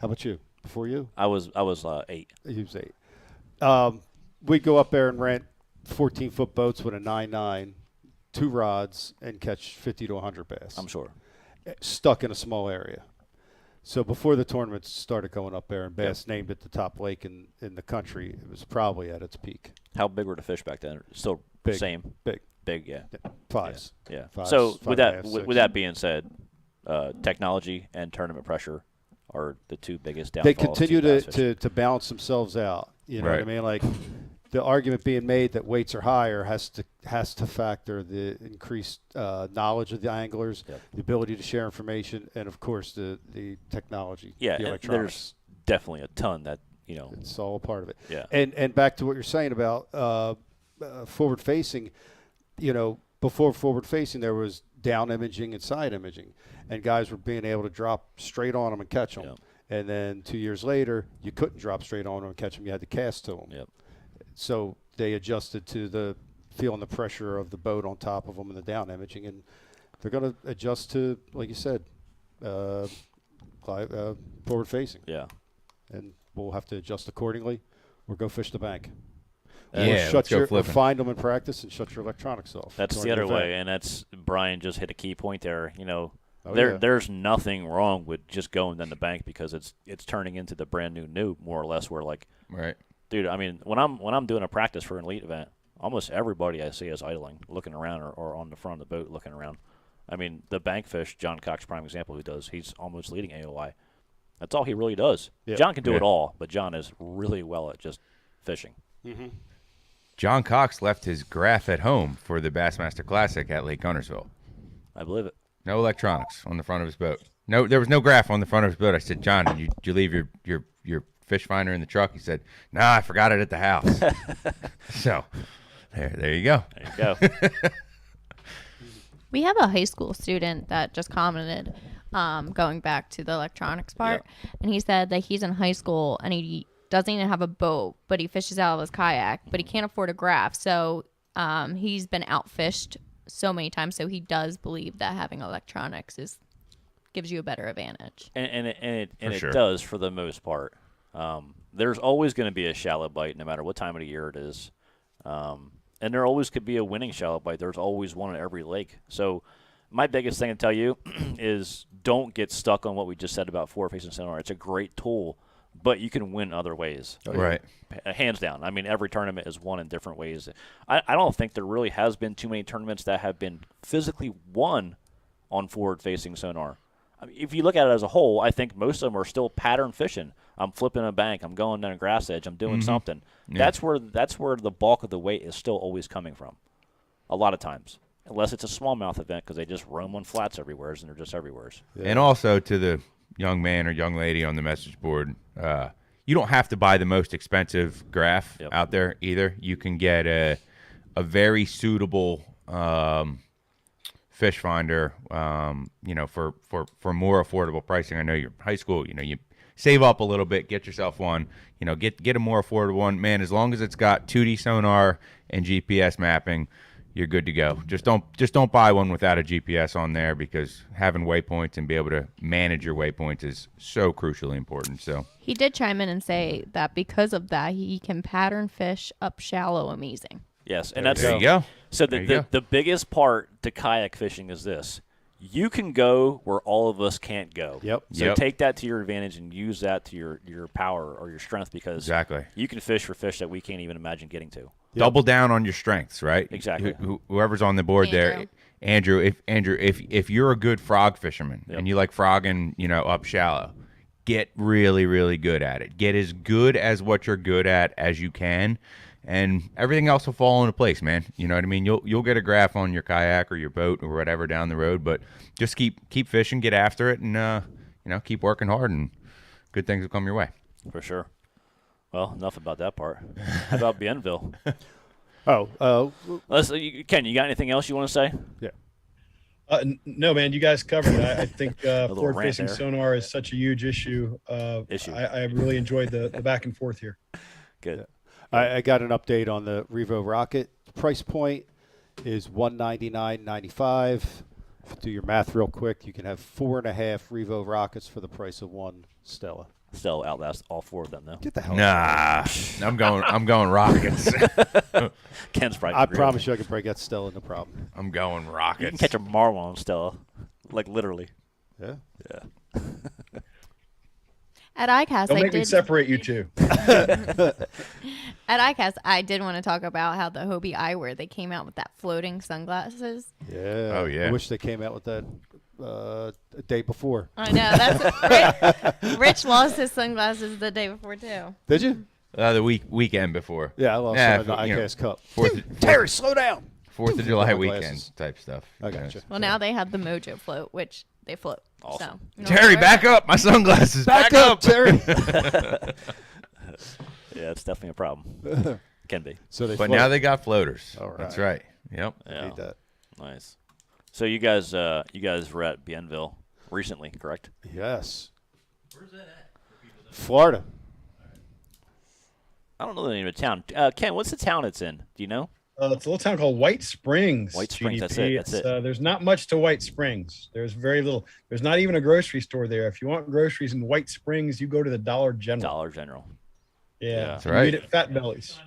about you? Before you? I was 8. He was 8. We'd go up there and rent 14-foot boats with a 9.9, 2 rods, and catch 50 to 100 bass. I'm sure. Stuck in a small area. So before the tournaments started going up there and bass named it the top lake in the country, it was probably at its peak. How big were the fish back then? Still big, same? Big, yeah. Fives. Yeah. Fives, So five with and a that half, with six. that being said, technology and tournament pressure are the two biggest downfalls. They continue bass fishing. to balance themselves out. You know Right. what I mean? Like the argument being made that weights are higher has to factor the increased knowledge of the anglers, the ability to share information, and of course the technology. Yeah, the and electronics. there's definitely a ton that It's all a part of it. Yeah. And back to what you're saying about forward facing, before forward facing there was down imaging and side imaging, and guys were being able to drop straight on them and catch them. Yep. And then 2 years later, you couldn't drop straight on them and catch them. You had to cast to them. Yep. So they adjusted to the feeling the pressure of the boat on top of them and the down imaging, and they're going to adjust to, like you said, forward facing. Yeah. And we'll have to adjust accordingly or go fish the bank. Yeah, Or find them in practice and shut your electronics off. That's during the other event. way, and that's Brian just hit a key point there. Oh, yeah. There's nothing wrong with just going down the bank because it's turning into the brand new more or less. Where right, dude. I mean, when I'm doing a practice for an elite event, almost everybody I see is idling, looking around, or on the front of the boat looking around. I mean, the bank fish, John Cox, prime example, he's almost leading AOI. That's all he really does. Yeah. John can do it all, but John is really well at just fishing. Mm-hmm. John Cox left his graph at home for the Bassmaster Classic at Lake Guntersville. I believe it. No electronics on the front of his boat. No, there was no graph on the front of his boat. I said, John, did you leave your fish finder in the truck? He said, nah, I forgot it at the house. So there you go. There you go. We have a high school student that just commented, going back to the electronics part, and he said that he's in high school and he doesn't even have a boat, but he fishes out of his kayak, but he can't afford a graph, so he's been outfished so many times, so he does believe that having electronics is gives you a better advantage. And it sure. does for the most part. There's always going to be a shallow bite no matter what time of the year it is. And there always could be a winning shallow bite. There's always one at every lake. So my biggest thing to tell you is don't get stuck on what we just said about forward-facing sonar. It's a great tool, but you can win other ways. Right. Hands down. I mean, every tournament is won in different ways. I don't think there really has been too many tournaments that have been physically won on forward-facing sonar. I mean, if you look at it as a whole, I think most of them are still pattern fishing. I'm flipping a bank. I'm going down a grass edge. I'm doing something. Yeah. That's where the bulk of the weight is still always coming from. A lot of times, unless it's a smallmouth event because they just roam on flats everywhere and they're just everywhere. Yeah. And also to the young man or young lady on the message board, you don't have to buy the most expensive graph out there either. You can get a very suitable fish finder, for more affordable pricing. I know you're high school, you save up a little bit, get yourself one, get a more affordable one. Man, as long as it's got 2D sonar and GPS mapping, you're good to go. Just don't buy one without a GPS on there, because having waypoints and be able to manage your waypoints is so crucially important. So He did chime in and say that because of that, he can pattern fish up shallow amazing. Yes, and that's there you go. So There you go. the biggest part to kayak fishing is this: you can go where all of us can't go. Yep. So take that to your advantage and use that to your power or your strength, because Exactly. you can fish for fish that we can't even imagine getting to. Double down on your strengths, right? Exactly. Whoever's on the board there, Andrew. If you're a good frog fisherman and you like frogging, up shallow, get really, really good at it. Get as good as what you're good at as you can, and everything else will fall into place, man. You know what I mean? You'll get a graph on your kayak or your boat or whatever down the road, but just keep fishing, get after it, and keep working hard, and good things will come your way. For sure. Well, enough about that part. How about Bienville? Ken, you got anything else you want to say? Yeah. No, man, you guys covered it. I think little forward-facing rant there. sonar is such a huge issue. I really enjoyed the back and forth here. Good. I got an update on the Revo Rocket. The price point is $199.95. If you do your math real quick, you can have 4.5 Revo Rockets for the price of one Stella. Still outlast all four of them, though. Get the hell Nah, I'm going Rockets. Ken's probably. I promise you I can break that Stella, no problem. I'm going Rockets. You can catch a marlin on Stella, like literally. Yeah. Yeah. At iCast, Don't make me separate you two. At iCast, I did want to talk about how the Hobie eyewear, they came out with that floating sunglasses. Yeah. Oh, yeah. I wish they came out with that a day before. I know. That's Rich lost his sunglasses the day before, too. Did you? The weekend before. Yeah, I lost some in the iCast Cup. Terry, slow down. 4th of July My weekend glasses. type stuff. I gotcha. Well, now they have the Mojo float, which they float. Awesome. So, Terry, back up. My sunglasses. Back up, Terry. Yeah, it's definitely a problem. Can be. So they But float. now they got floaters. All right. That's right. Yep. Yeah. Need that. Nice. So you guys were at Bienville recently, correct? Yes. Where's that at? Florida. I don't know the name of the town. Ken, what's the town it's in? Do you know? It's a little town called White Springs. White Springs, that's GDP. it, that's it. There's not much to White Springs. There's very little. There's not even a grocery store there. If you want groceries in White Springs, you go to the Dollar General. Dollar General. Yeah, That's you right. meet at Fat Belly's.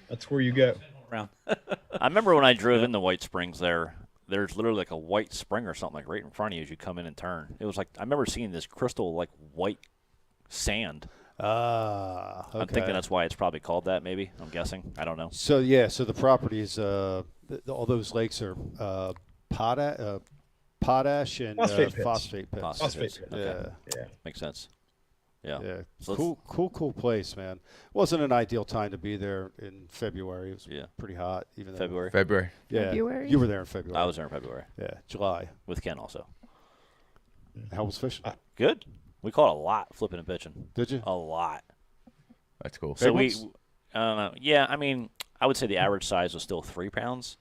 That's where you go. Around. I remember when I drove into White Springs there's literally like a white spring or something like right in front of you as you come in and turn. It was like, I remember seeing this crystal like white sand. Okay. I'm thinking that's why it's probably called that, maybe. I'm guessing. I don't know. So so the property is all those lakes are potash and Phosphate pits. phosphate pits. Phosphate pits. Okay. Yeah. Makes sense. Yeah. Yeah. So Cool place, man. Wasn't an ideal time to be there in February. It was Yeah. pretty hot. Even though February. Yeah. February? You were there in February. I was there in February Yeah. July. with Ken also. How was fishing? Good. We caught a lot flipping and pitching. Did you? A lot. That's cool. So Big ones? yeah, I mean, I would say the average size was still 3 pounds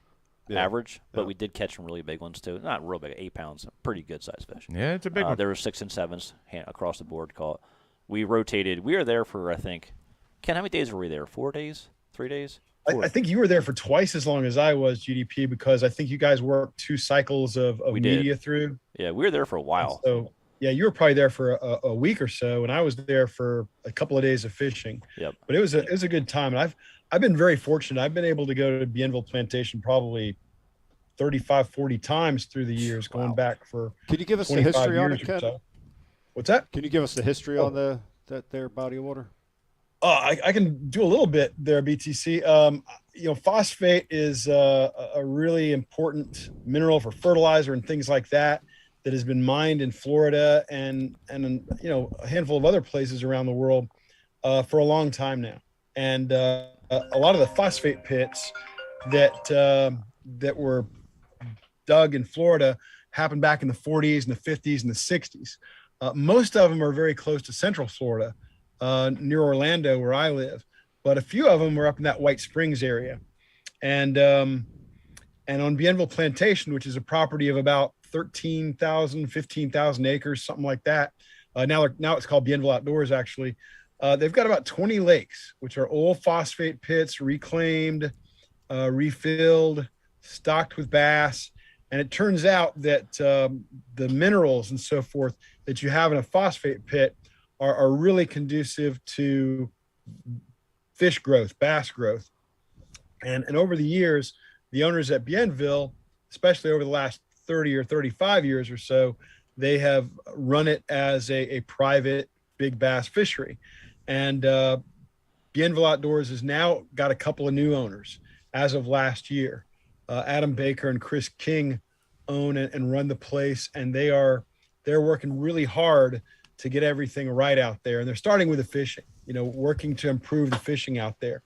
average, but we did catch some really big ones too. Not real big, 8 pounds, pretty good size fish. Yeah, it's a big one. There were 6 and 7s across the board caught. We rotated. We were there for, I think, Ken, how many days were we there? 4 days? 3 days? I think you were there for twice as long as I was, GDP, because I think you guys worked 2 cycles of We did. media through. Yeah, we were there for a while. So yeah, you were probably there for a week or so, and I was there for a couple of days of fishing. Yep. But it was a good time, and I've been very fortunate. I've been able to go to Bienville Plantation probably 35, 40 times through the years, going back for. Can you give us the history on it, Ken? So. What's that? Can you give us the history on their body of water? I can do a little bit there, BTC. Phosphate is a really important mineral for fertilizer and things like that has been mined in Florida and a handful of other places around the world for a long time now. And a lot of the phosphate pits that were dug in Florida happened back in the 40s and the 50s and the 60s. Most of them are very close to Central Florida, near Orlando, where I live. But a few of them were up in that White Springs area. And on Bienville Plantation, which is a property of about 13,000, 15,000 acres, something like that. Now it's called Bienville Outdoors, actually. They've got about 20 lakes, which are old phosphate pits, reclaimed, refilled, stocked with bass. And it turns out that the minerals and so forth that you have in a phosphate pit are really conducive to fish growth, bass growth. And over the years, the owners at Bienville, especially over the last 30 or 35 years or so, they have run it as a private big bass fishery. And Bienville Outdoors has now got a couple of new owners as of last year. Adam Baker and Chris King own and run the place, and they're working really hard to get everything right out there. And they're starting with the fishing, working to improve the fishing out there.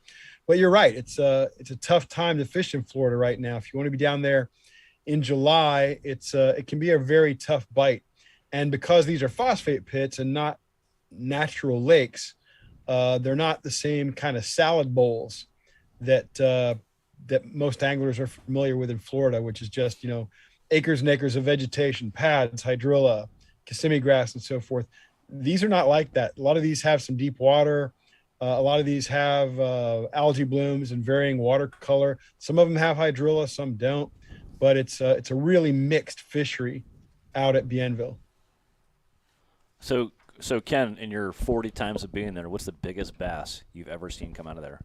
But you're right, it's a tough time to fish in Florida right now. If you want to be down there in July, it can be a very tough bite. And because these are phosphate pits and not natural lakes, they're not the same kind of salad bowls that most anglers are familiar with in Florida, which is just, acres and acres of vegetation, pads, hydrilla, Kissimmee grass, and so forth. These are not like that. A lot of these have some deep water. A lot of these have algae blooms and varying water color. Some of them have hydrilla, some don't. But it's a really mixed fishery out at Bienville. So Ken, in your 40 times of being there, what's the biggest bass you've ever seen come out of there?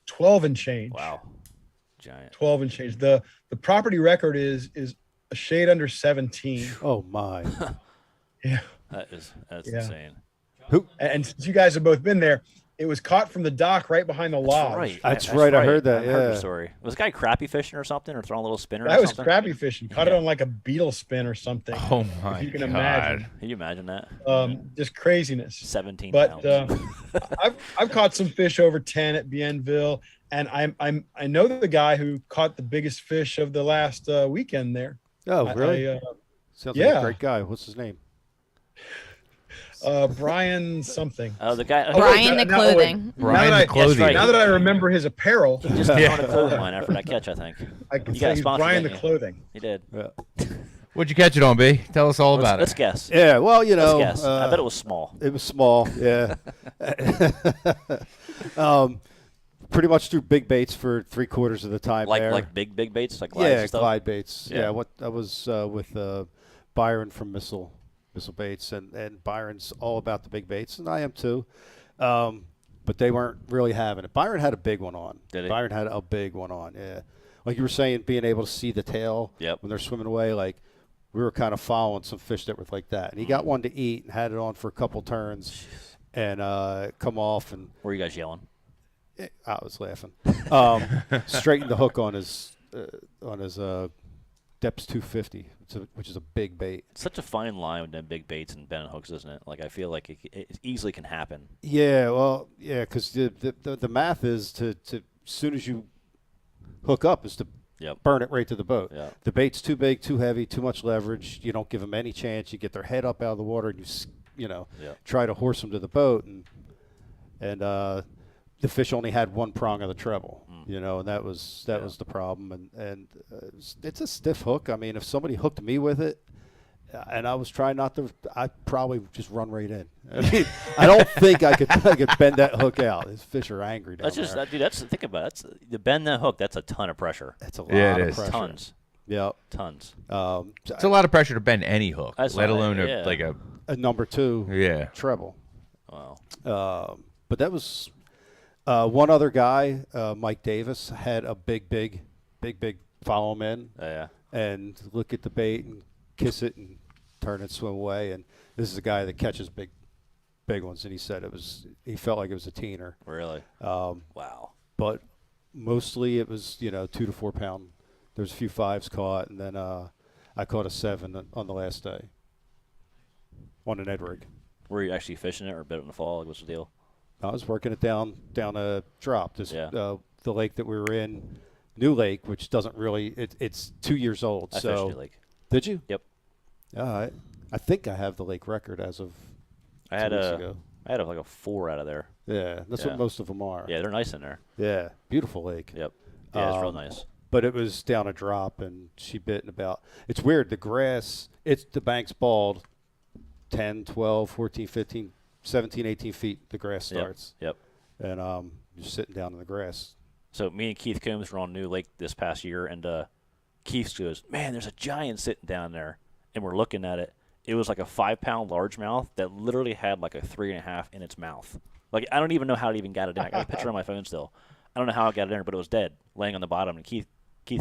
12 and change. Wow, giant. 12 and change. The property record is a shade under 17. Oh my. Yeah. That's insane. And since you guys have both been there, it was caught from the dock right behind the lodge. That's right. I heard that. I heard the story. Was the guy crappy fishing or something, or throwing a little spinner? That or was something? crappie fishing. Caught it on like a beetle spin or something. Oh my if you can God. imagine. Can you imagine that? Just craziness. 17 But pounds. I've caught some fish over 10 at Bienville, and I know the guy who caught the biggest fish of the last weekend there. Oh, really? Sounds like a great guy. What's his name? Brian something. Oh, the guy. Brian the clothing. Brian the clothing. Right. Now that I remember his apparel, He just came on a clothing line after that catch, I think. I can You got say he's sponsored, Brian the didn't you? clothing. He did. Yeah. What'd you catch it on, B? Tell us all about Let's it. guess. Yeah. Well, Let's guess. I bet it was small. It was small. Yeah. Pretty much threw big baits for 3/4 of the time there. Like big baits, like glides and stuff? glide baits. Yeah. Yeah. I was with Byron from Missile Baits, and Byron's all about the big baits, and I am too. But they weren't really having it. Byron had a big one on. Did he? Byron had a big one on. Yeah. Like you were saying, being able to see the tail when they're swimming away, like we were kind of following some fish that were like that. And he got one to eat and had it on for a couple turns and come off. And were you guys yelling? I was laughing. Straightened the hook on his depth's 250, which is a big bait. It's such a fine line with them big baits and bent hooks, isn't it? Like I feel like it easily can happen. Yeah, well, yeah, because the math is to as soon as you hook up is to burn it right to the boat. Yep. The bait's too big, too heavy, too much leverage. You don't give them any chance. You get their head up out of the water and you try to horse them to the boat and the fish only had one prong of the treble, and that was the problem. And it's a stiff hook. I mean, if somebody hooked me with it, and I was trying not to, I'd probably just run right in. I mean, I don't think I could bend that hook out. These fish are angry down there. Think about it. To bend that hook, that's a ton of pressure. That's a lot of pressure. Tons. Yeah. Tons. It's a lot of pressure to bend any hook, That's let not- alone yeah. like a number 2 treble. Wow. But that was one other guy, Mike Davis, had a big follow him in and look at the bait and kiss it and turn and swim away. And this is a guy that catches big ones, and he said he felt like it was a teener. Really? Wow. But mostly it was 2 to 4 pound. There's a few 5s caught, and then I caught a 7 on the last day on an Ed rig. Were you actually fishing it or bit it in the fall? Like, what's the deal? I was working it down a drop. The lake that we were in, New Lake, which doesn't really it's 2 years old. I fished New Lake. Did you? Yep. I think I have the lake record as of I had 2 weeks ago. I had like a 4 out of there. Yeah, that's what most of them are. Yeah, they're nice in there. Yeah, beautiful lake. Yep. Yeah, it's real nice. But it was down a drop, and she bit in about. It's weird. The grass. The bank's bald. 10, 12, 14, 15, 17, 18 feet. The grass starts. Yep. And you're sitting down in the grass. So me and Keith Coombs were on New Lake this past year, and Keith goes, "Man, there's a giant sitting down there," and we're looking at it. It was like a 5-pound largemouth that literally had like a 3.5 in its mouth. Like, I don't even know how it even got it in. I got a picture on my phone still. I don't know how it got it in there, but it was dead, laying on the bottom. And Keith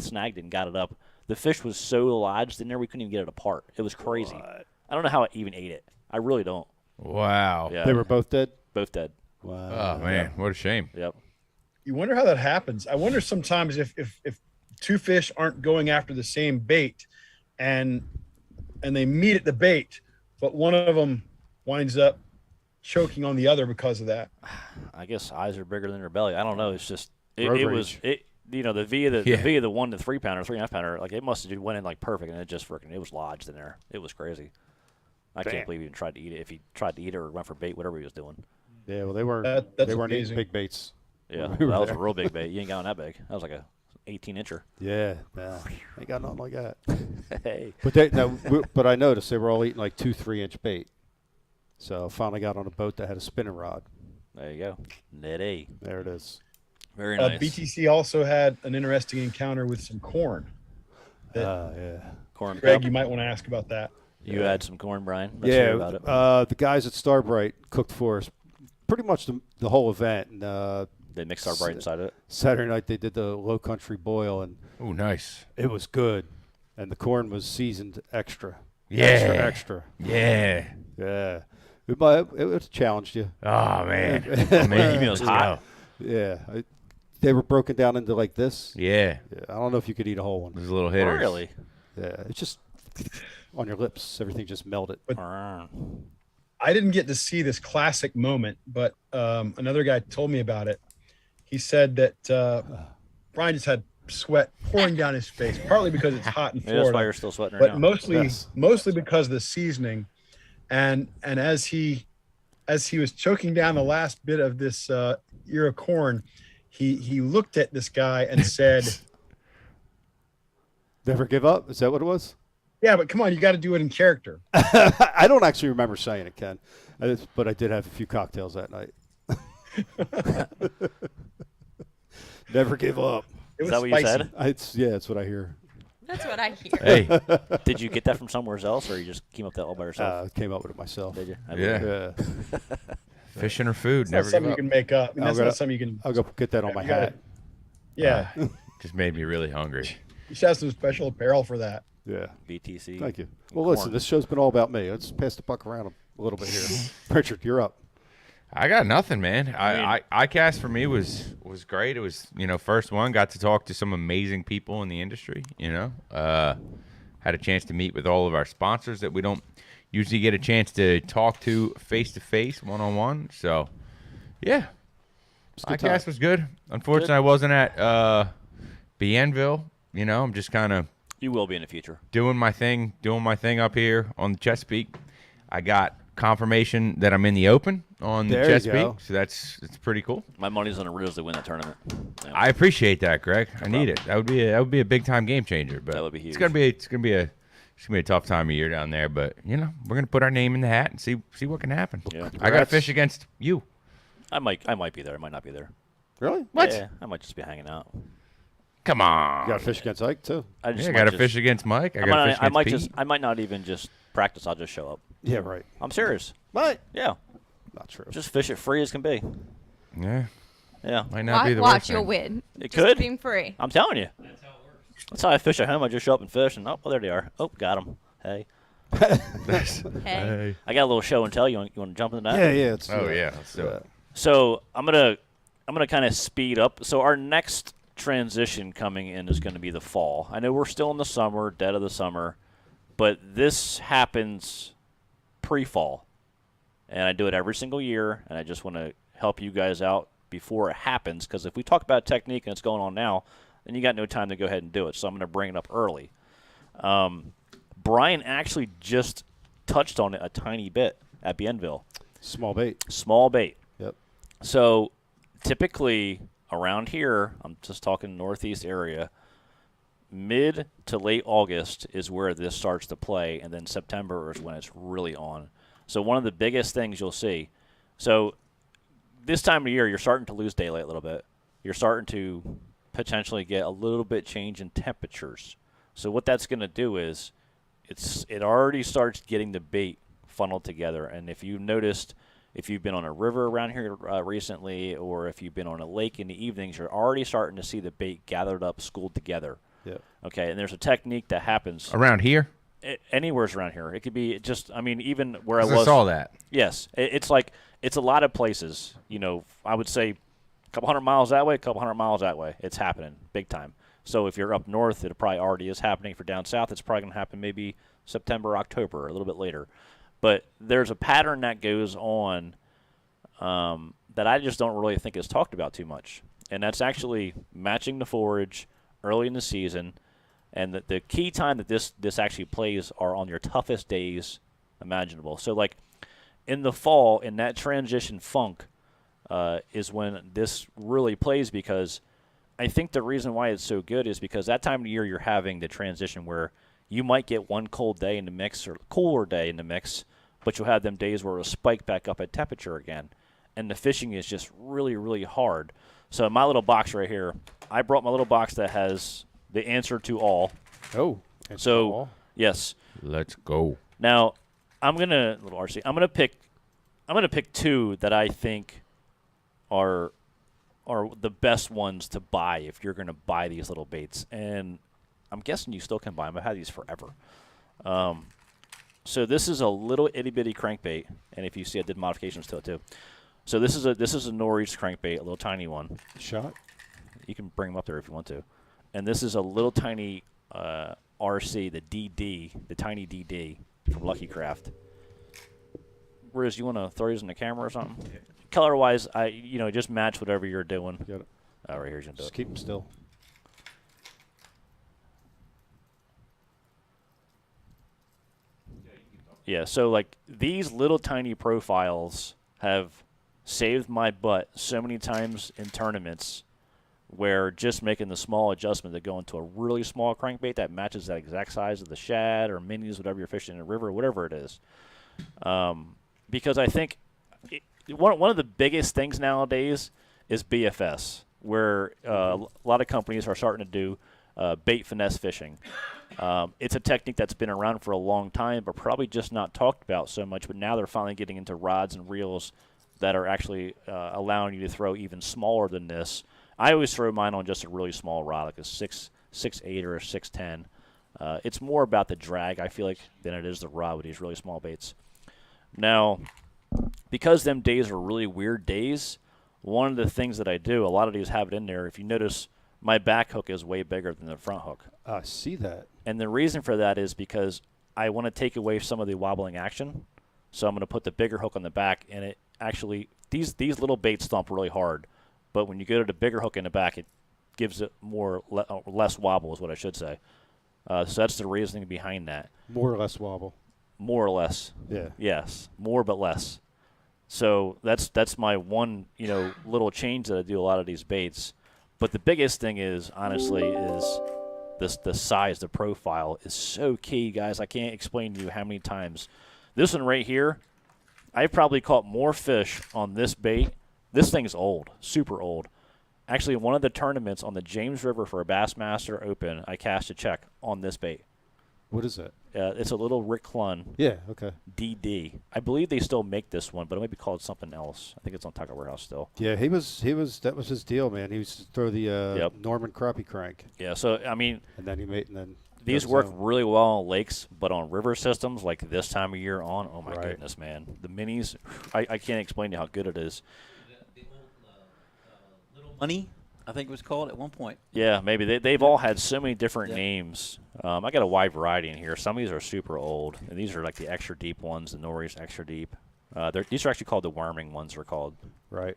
snagged it and got it up. The fish was so lodged in there, we couldn't even get it apart. It was crazy. I don't know how it even ate it. I really don't. Wow. Yeah. They were both dead? Both dead. Wow. Oh, man. What a shame. Yep. You wonder how that happens. I wonder sometimes if 2 fish aren't going after the same bait and they meet at the bait, but one of them winds up choking on the other because of that. I guess eyes are bigger than their belly. I don't know. It's just the via the 1 to 3 pounder, 3.5 pounder, like it must have went in like perfect, and it just it was lodged in there. It was crazy. I can't believe he even tried to eat it. If he tried to eat it or went for bait, whatever he was doing. Yeah, well, they weren't eating big baits. Yeah, that was a real big bait. You ain't got on that big. That was like a 18-incher. Yeah, ain't got nothing like that. Hey. But I noticed they were all eating like 2 3-inch bait. So I finally got on a boat that had a spinning rod. There you go. Nitty. There it is. Very nice. BTC also had an interesting encounter with some corn. Yeah. Corn. Greg, you might want to ask about that. You had some corn, Brian. Let's hear about it. The guys at Starbright cooked for us pretty much the whole event. And they mixed Starbright inside of it. Saturday night they did the Low Country boil, and oh, nice. It was good, and the corn was seasoned extra. Yeah. Extra. Yeah. Yeah. It challenged you. Oh, man. You mean it was hot? Yeah. They were broken down into like this. Yeah. I don't know if you could eat a whole one. There's a little hitter. Oh, really? Yeah. It's just on your lips. Everything just melted. But I didn't get to see this classic moment, but another guy told me about it. He said that Brian just had sweat pouring down his face, partly because it's hot in Florida. That's why you're still sweating right but now. mostly because of the seasoning. And as he was choking down the last bit of this ear of corn, he looked at this guy and said, "Never give up." Is that what it was? Yeah, but come on, you got to do it in character. I don't actually remember saying it, Ken, but I did have a few cocktails that night. Never give up. Is that what you said? It's what I hear. That's what I hear. Hey, did you get that from somewhere else, or you just came up with that all by yourself? Came up with it myself. Did you? Yeah. Fishing or food, That's never not something give you up. can make up. I mean, that's not something you can. I'll go get that on my hat. Yeah. Just made me really hungry. You should have some special apparel for that. Yeah. BTC. Thank you. Well, listen, this show's been all about me. Let's pass the buck around a little bit here. Richard, you're up. I got nothing, man. iCast for me was great. It was, first one, got to talk to some amazing people in the industry, had a chance to meet with all of our sponsors that we don't usually get a chance to talk to face-to-face, one-on-one. So, yeah, iCast was good. Unfortunately, I wasn't at Bienville. I'm just kind of You will be in the future. doing my thing up here on the Chesapeake. I got confirmation that I'm in the Open on There the you Chesapeake, go. so it's pretty cool. My money's on the Reels to win that tournament. Yeah. I appreciate that, Greg. I need it. That would be a big time game changer. But That would be huge. It's gonna be a tough time of year down there. But we're gonna put our name in the hat and see what can happen. Yeah. I got to fish against you. I might be there. I might not be there. Really? What? Yeah, I might just be hanging out. Come on. You got to fish against Ike too. I just Yeah, might got to just- fish against Mike. I I got to might, fish I might against just. Pete. I might not even just practice. I'll just show up. Yeah, right. I'm serious. What? Yeah. Not true. Just fish it free as can be. Yeah. Yeah. Might not be the Watch, worst you'll thing. win. It Just could. being free. I'm telling you. That's how I fish at home. I just show up and fish, and oh, well, there they are. Oh, got them. Hey. Hey. I got a little show and tell. You want to jump into that? Yeah. Let's Oh, yeah. Let's do it. So I'm gonna kind of speed up. So our next transition coming in is going to be the fall. I know we're still in the summer, dead of the summer, but this happens pre-fall, and I do it every single year. And I just want to help you guys out before it happens, because if we talk about technique and it's going on now, then you got no time to go ahead and do it. So I'm going to bring it up early. Brian actually just touched on it a tiny bit at Bienville. Small bait. Small bait. Yep. So typically around here, I'm just talking northeast area, mid to late August is where this starts to play, and then September is when it's really on. So one of the biggest things you'll see, so this time of year you're starting to lose daylight a little bit. You're starting to potentially get a little bit change in temperatures. So what that's going to do is it already starts getting the bait funneled together. And if you've noticed, if you've been on a river around here recently, or if you've been on a lake in the evenings, you're already starting to see the bait gathered up, schooled together. Yeah. Okay, and there's a technique that happens Around here? Anywhere's around here. It could be just, I mean, even where I 'Cause was. I saw that. Yes, it's like, it's a lot of places. You know, I would say a couple hundred miles that way, a couple hundred miles that way. It's happening big time. So if you're up north, it probably already is happening. For down south, it's probably going to happen maybe September, October, a little bit later. But there's a pattern that goes on that I just don't really think is talked about too much. And that's actually matching the forage early in the season. And the key time that this actually plays are on your toughest days imaginable. So, like, in the fall, in that transition funk, is when this really plays, because I think the reason why it's so good is because that time of year you're having the transition where you might get one cold day in the mix or cooler day in the mix, but you'll have them days where it'll spike back up at temperature again. And the fishing is just really, really hard. So my little box right here, I brought my little box that has the answer to all. Oh. So, all. yes. Let's go. Now, I'm gonna pick two that I think are the best ones to buy if you're gonna buy these little baits. And I'm guessing you still can buy them. I've had these forever. So this is a little itty bitty crankbait, and if you see, I did modifications to it too. So this is a Norris crankbait, a little tiny one. Shot. You can bring them up there if you want to. And this is a little tiny RC, the DD, the tiny DD from Lucky Craft. Whereas you want to throw these in the camera or something? Yeah. Color-wise, just match whatever you're doing. Got it. Oh, right here's gonna do Just it. keep them still. Yeah, so like these little tiny profiles have saved my butt so many times in tournaments, where just making the small adjustment to go into a really small crankbait that matches that exact size of the shad or minis, whatever you're fishing in a river, whatever it is. Because I think one of the biggest things nowadays is BFS, where a lot of companies are starting to do bait finesse fishing. It's a technique that's been around for a long time, but probably just not talked about so much. But now they're finally getting into rods and reels that are actually allowing you to throw even smaller than this. I always throw mine on just a really small rod, like a 6.8 or a 6.10. It's more about the drag, I feel like, than it is the rod with these really small baits. Now, because them days are really weird days, one of the things that I do, a lot of these have it in there. If you notice, my back hook is way bigger than the front hook. I see that. And the reason for that is because I want to take away some of the wobbling action. So I'm going to put the bigger hook on the back, and it actually, these little baits stomp really hard. But when you go to the bigger hook in the back, it gives it less wobble is what I should say. So that's the reasoning behind that. More or less wobble. More or less. Yeah. Yes. More but less. So that's my one, little change that I do a lot of these baits. But the biggest thing is, honestly, is the size, the profile is so key, guys. I can't explain to you how many times. This one right here, I've probably caught more fish on this bait. This thing's old, super old. Actually, one of the tournaments on the James River for a Bassmaster Open, I cast a check on this bait. What is that? It's a little Rick Clun. Yeah, okay. DD. I believe they still make this one, but it might be called something else. I think it's on Tackle Warehouse still. Yeah, that was his deal, man. He used to throw the Norman crappie crank. Yeah, so I mean, and then these work really well on lakes, but on river systems like this time of year on, oh my goodness, man. The minis, I can't explain to you how good it is. Little Money, I think it was called at one point. Yeah, maybe. They've all had so many different names. I got a wide variety in here. Some of these are super old, and these are like the extra deep ones, the Norris extra deep. These are actually called the worming ones, they're called. Right.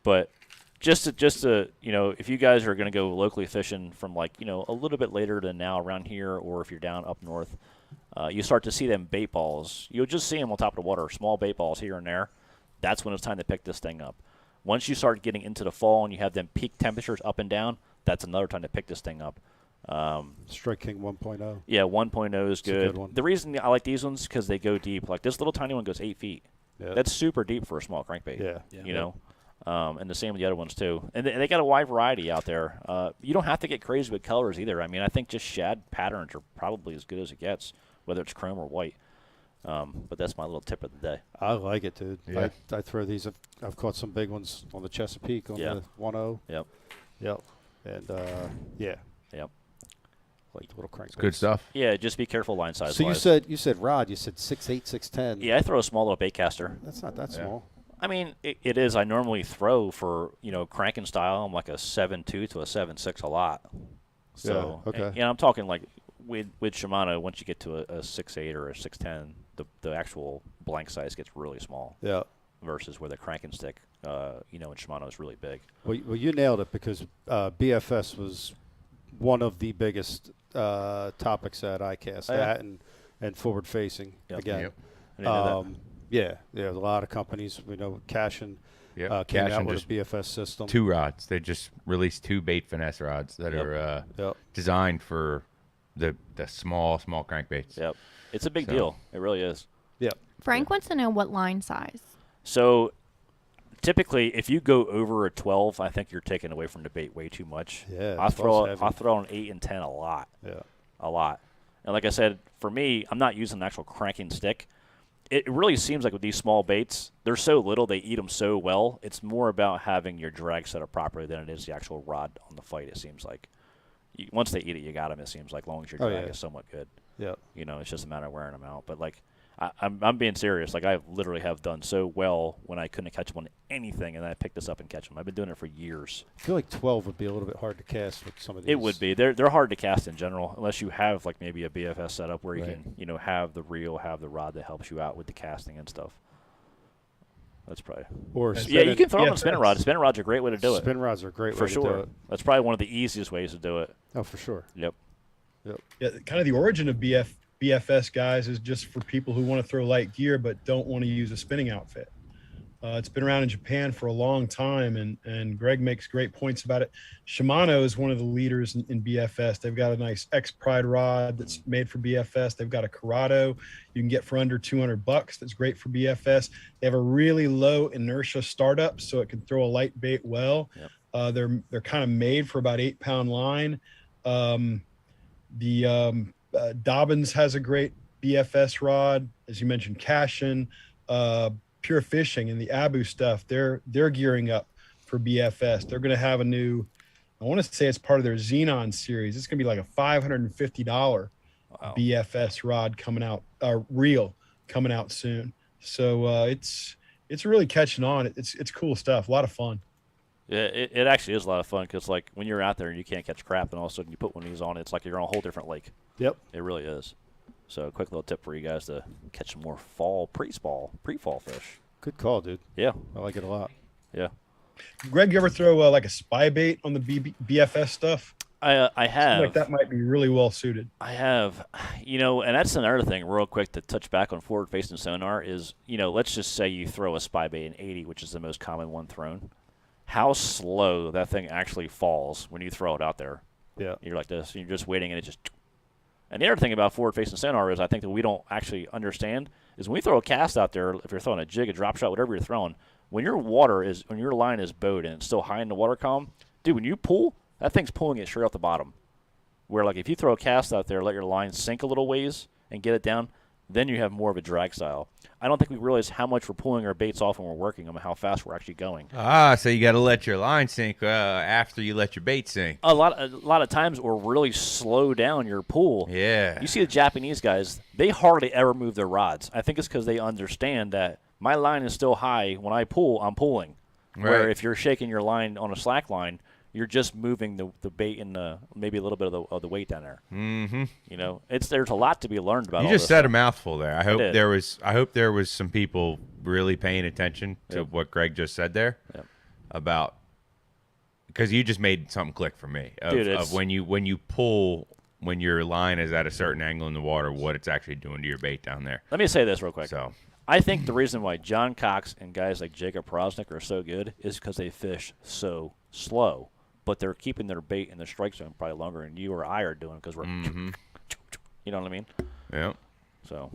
But just to if you guys are going to go locally fishing from like, a little bit later than now around here, or if you're down up north, you start to see them bait balls. You'll just see them on top of the water, small bait balls here and there. That's when it's time to pick this thing up. Once you start getting into the fall and you have them peak temperatures up and down, that's another time to pick this thing up. Strike King 1.0. Yeah, 1.0 is good. A good one. The reason I like these ones because they go deep. Like this little tiny one goes 8 feet. Yeah. That's super deep for a small crankbait. Yeah. And the same with the other ones too. And they got a wide variety out there. You don't have to get crazy with colors either. I mean, I think just shad patterns are probably as good as it gets, whether it's chrome or white. But that's my little tip of the day. I like it, dude. Yeah. I throw these. I've caught some big ones on the Chesapeake on the 1.0. Yep. And yeah. Yep. Like the little crank. Good stuff. Yeah, just be careful line size. So you said rod. You said 6'8", 6'10". Yeah, I throw a small little bait caster. That's not that small. I mean, it is. I normally throw for cranking style. I'm like a 7.2 to a 7.6 a lot. So okay. I'm talking like with Shimano. Once you get to a 6.8 or a 6.10, the actual blank size gets really small. Yeah. Versus where the cranking stick, in Shimano is really big. Well, you nailed it because BFS was one of the biggest topics at iCast. That and forward facing again. Yep. Yeah, there's a lot of companies. We know Cashin came Cashin out with just a BFS system. 2 rods. They just released 2 bait finesse rods that are designed for the small crankbaits. Yep. It's a big deal. It really is. Yep. Frank wants to know what line size. So typically, if you go over a 12, I think you're taking away from the bait way too much. Yeah, I throw an 8 and 10 a lot. Yeah. A lot. And like I said, for me, I'm not using an actual cranking stick. It really seems like with these small baits, they're so little, they eat them so well. It's more about having your drag set up properly than it is the actual rod on the fight, it seems like. Once they eat it, you got them, it seems like, as long as your drag is somewhat good. Yeah. It's just a matter of wearing them out. But, like, I'm being serious. Like, I literally have done so well when I couldn't catch them on anything, and then I picked this up and catch them. I've been doing it for years. I feel like 12 would be a little bit hard to cast with some of these. It would be. They're hard to cast in general, unless you have, like, maybe a BFS setup where you can, have the reel, have the rod that helps you out with the casting and stuff. That's probably. You can throw them on spinning rods. Spinning rods are a great way to do it. Spin rods are a great way to do it. That's probably one of the easiest ways to do it. Oh, for sure. Yep. Yeah, kind of the origin of BFS, guys, is just for people who want to throw light gear but don't want to use a spinning outfit. It's been around in Japan for a long time, and Greg makes great points about it. Shimano is one of the leaders in BFS. They've got a nice X-Pride rod that's made for BFS. They've got a Corrado you can get for under $200 that's great for BFS. They have a really low inertia startup, so it can throw a light bait well. Yep. They're kind of made for about 8-pound line. Dobbins has a great BFS rod, as you mentioned. Cashin, Pure Fishing, and the Abu stuff. They're gearing up for BFS. They're going to have a new, I want to say it's part of their Xenon series. It's going to be like a $550 BFS rod coming out, reel coming out soon. So it's really catching on. It's cool stuff. A lot of fun. Yeah, it actually is a lot of fun because, like, when you're out there and you can't catch crap and all of a sudden you put one of these on, it's like you're on a whole different lake. Yep. It really is. So a quick little tip for you guys to catch some more pre-fall fish. Good call, dude. Yeah. I like it a lot. Yeah. Greg, you ever throw like a spy bait on the BFS stuff? I have. Like that might be really well suited. I have. And that's another thing real quick to touch back on forward-facing sonar is, let's just say you throw a spy bait in 80, which is the most common one thrown. How slow that thing actually falls when you throw it out there. Yeah. You're like this. You're just waiting, and it just. And the other thing about forward-facing sonar is I think that we don't actually understand is when we throw a cast out there, if you're throwing a jig, a drop shot, whatever you're throwing, when your line is bowed and it's still high in the water column, dude, when you pull, that thing's pulling it straight off the bottom. Where, like, if you throw a cast out there, let your line sink a little ways and get it down, then you have more of a drag style. I don't think we realize how much we're pulling our baits off when we're working them and how fast we're actually going. So you got to let your line sink after you let your bait sink. A lot of times we'll really slow down your pull. Yeah. You see the Japanese guys, they hardly ever move their rods. I think it's because they understand that my line is still high. When I pull, I'm pulling. Right. Where if you're shaking your line on a slack line, you're just moving the bait and maybe a little bit of the weight down there. Mm-hmm. You know, there's a lot to be learned about. You all just this said stuff. a mouthful there. I hope there was some people really paying attention to what Greg just said there about, because you just made something click for me of when you pull, when your line is at a certain angle in the water, what it's actually doing to your bait down there. Let me say this real quick. So I think the reason why John Cox and guys like Jacob Prosnick are so good is because they fish so slow. But they're keeping their bait in the strike zone probably longer than you or I are doing because we're, you know what I mean? Yeah. So,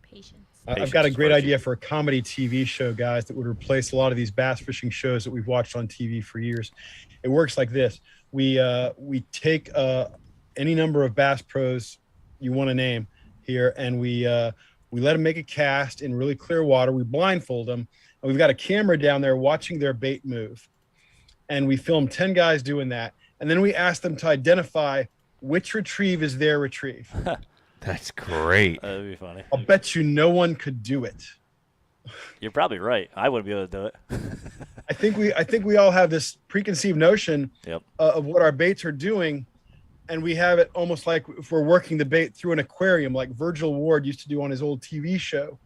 patience. I've got a great idea for a comedy TV show, guys, that would replace a lot of these bass fishing shows that we've watched on TV for years. It works like this: we take any number of bass pros you want to name here, and we let them make a cast in really clear water. We blindfold them, and we've got a camera down there watching their bait move. And we film 10 guys doing that. And then we ask them to identify which retrieve is their retrieve. That's great. That'd be funny. I'll bet you no one could do it. You're probably right. I wouldn't be able to do it. I think we all have this preconceived notion of what our baits are doing. And we have it almost like if we're working the bait through an aquarium, like Virgil Ward used to do on his old TV show.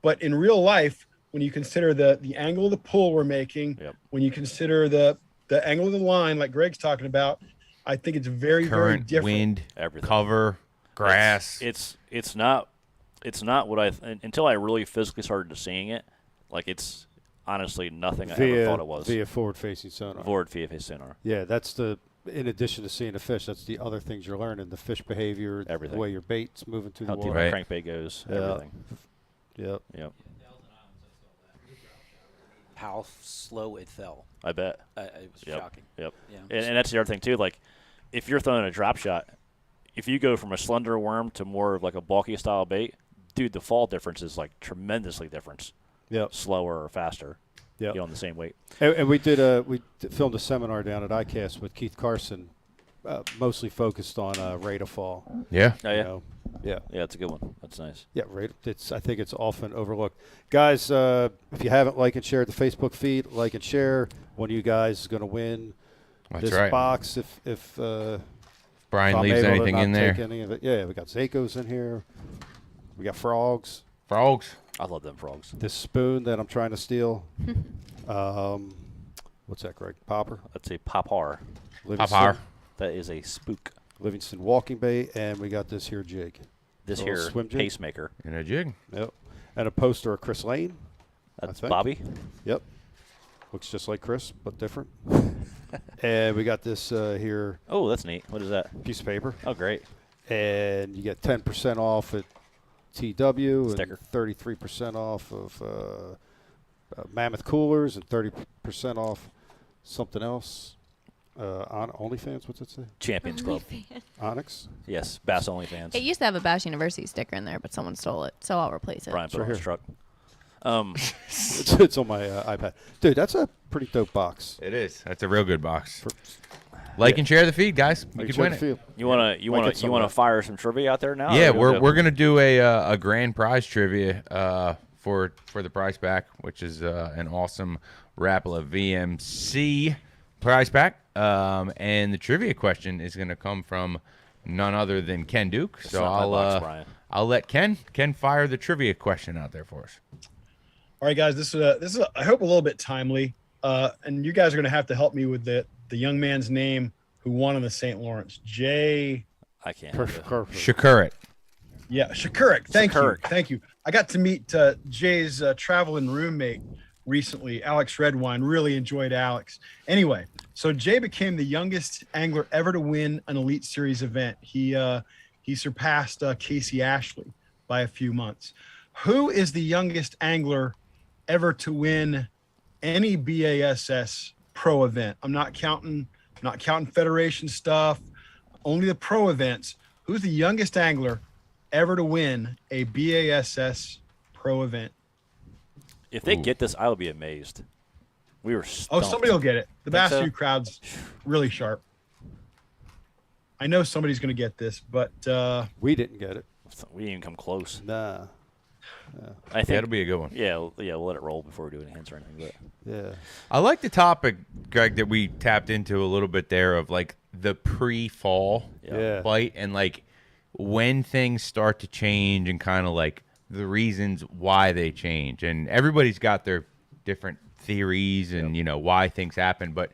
But in real life, when you consider the angle of the pull we're making, when you consider the angle of the line, like Greg's talking about, I think it's very, very different. Wind, everything. Cover, grass. It's not what until I really physically started to seeing it. Like, it's honestly nothing I ever thought it was. Via forward-facing sonar. Forward-facing sonar. Yeah, that's in addition to seeing the fish, that's the other things you're learning: the fish behavior, everything, the way your bait's moving through how the deep water, the crankbait goes, everything. Yep. How slow it fell. I bet. It was shocking. Yep. Yeah. And that's the other thing too. Like, if you're throwing a drop shot, if you go from a slender worm to more of like a bulky style bait, dude, the fall difference is like tremendously different. Yep. Slower or faster. Yep. You know, on the same weight. And we filmed a seminar down at iCast with Keith Carson, mostly focused on rate of fall. Yeah. Oh, yeah. You know? Yeah. Yeah, it's a good one. That's nice. Yeah, right. I think it's often overlooked. Guys, if you haven't liked and shared the Facebook feed, like and share. One of you guys is going to win this box if Brian leaves anything in there. Any of it. Yeah, we got Zakos in here. We got frogs. I love them frogs. This spoon that I'm trying to steal. What's that, Greg? Popper? That's a popar. Popar. That is a spook. Livingston walking bait, and we got this here jig. This here swim jig. pacemaker. And a jig. Yep. And a poster of Chris Lane. That's Bobby. Yep. Looks just like Chris, but different. And we got this here. Oh, that's neat. What is that? Piece of paper. Oh, great. And you get 10% off at TW Sticker. and 33% off of Mammoth Coolers and 30% off something else. On OnlyFans, what's it say? Champions Club. Onyx? Yes, Bass OnlyFans. It used to have a Bass University sticker in there, but someone stole it, so I'll replace it. Brian put it on his truck. It's on my iPad. Dude, that's a pretty dope box. It is. That's a real good box. Like and share the feed, guys. You could win it. You wanna fire some trivia out there now? Yeah, we're gonna do a grand prize trivia for the prize pack, which is an awesome Rapala VMC prize pack. And the trivia question is gonna come from none other than Ken Duke. So I'll let Ken fire the trivia question out there for us. All right, guys, this is I hope a little bit timely, and you guys are going to have to help me with the young man's name who won in the St. Lawrence. I can't. Shakurik. Yeah, Shakurik. Thank you. I got to meet Jay's traveling roommate recently, Alex Redwine. Really enjoyed Alex. Anyway, so Jay became the youngest angler ever to win an Elite Series event. He surpassed Casey Ashley by a few months. Who is the youngest angler ever to win any BASS pro event. I'm not counting Federation stuff, only the pro events. Who's the youngest angler ever to win a BASS pro event? If they get this, I will be amazed. We were stumped. Oh, somebody will get it. The Think Bass so? U crowd's really sharp. I know somebody's going to get this, but we didn't get it. We didn't even come close. Nah. I think That'll be a good one. Yeah, we'll let it roll before we do any hints or anything. But yeah, I like the topic, Greg, that we tapped into a little bit there of like the pre-fall bite and like when things start to change and kind of like the reasons why they change. And everybody's got their different theories and you know why things happen, but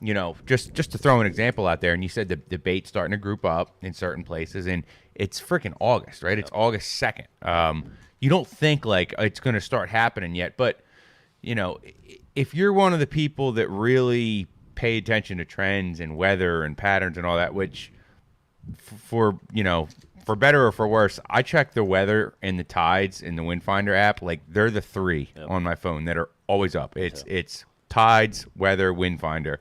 you know, just to throw an example out there, and you said the bait's starting to group up in certain places, and it's freaking August, right? It's August 2nd. You don't think like it's going to start happening yet, but you know, if you're one of the people that really pay attention to trends and weather and patterns and all that, which for you know, for better or for worse, I check the weather and the tides in the Windfinder app. Like they're the three on my phone that are always up. It's tides, weather, Windfinder.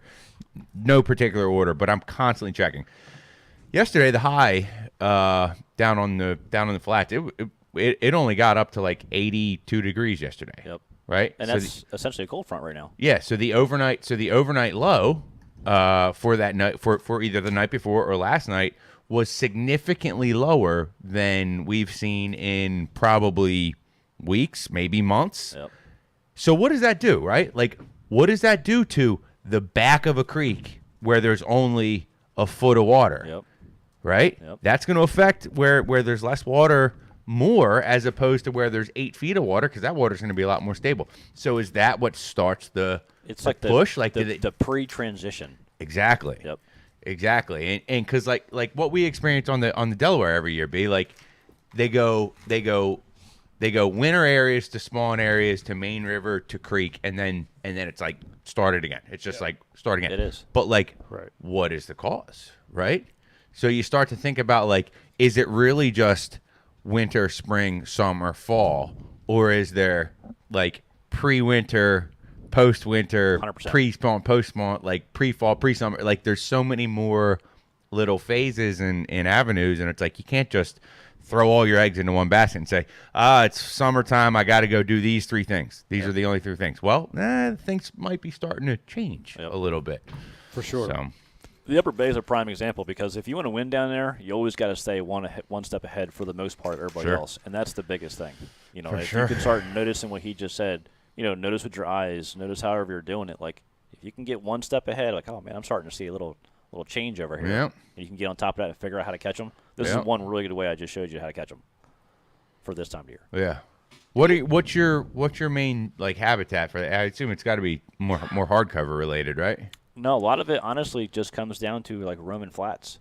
No particular order, but I'm constantly checking. Yesterday, the high down on the flats, it only got up to like 82 degrees yesterday. Yep. Right, and so that's essentially a cold front right now. Yeah. So the overnight low for that night for either the night before or last night was significantly lower than we've seen in probably weeks, maybe months. Yep. So what does that do, right? Like, what does that do to the back of a creek where there's only a foot of water? Yep. Right? Yep. That's going to affect where there's less water more as opposed to where there's 8 feet of water because that water's going to be a lot more stable. So is that what starts the push? The pre-transition. Exactly. Yep. Exactly. And because like what we experience on the Delaware every year, like they go winter areas to spawn areas to main river to creek and then it's like started again. It's just like starting again. It is. But like what is the cause, right? So you start to think about like, is it really just winter, spring, summer, fall, or is there like pre-winter, post-winter, 100%. pre-spawn, post-spawn, like pre-fall, pre-summer? Like there's so many more little phases and avenues, and it's like you can't just throw all your eggs into one basket and say, it's summertime, I got to go do these 3 things. These are the only 3 things. Well, things might be starting to change a little bit. For sure. So. The Upper Bay is a prime example because if you want to win down there, you always got to stay one step ahead for the most part of everybody else, and that's the biggest thing. You know, For if sure. you can start noticing what he just said, you know, notice with your eyes, notice however you're doing it. Like if you can get one step ahead, like, oh man, I'm starting to see a little change over here. Yeah. And you can get on top of that and figure out how to catch them. This is one really good way I just showed you how to catch them for this time of year. Yeah. What's your main like habitat for that? I assume it's got to be more hardcover related, right? No, a lot of it honestly just comes down to like Roman flats.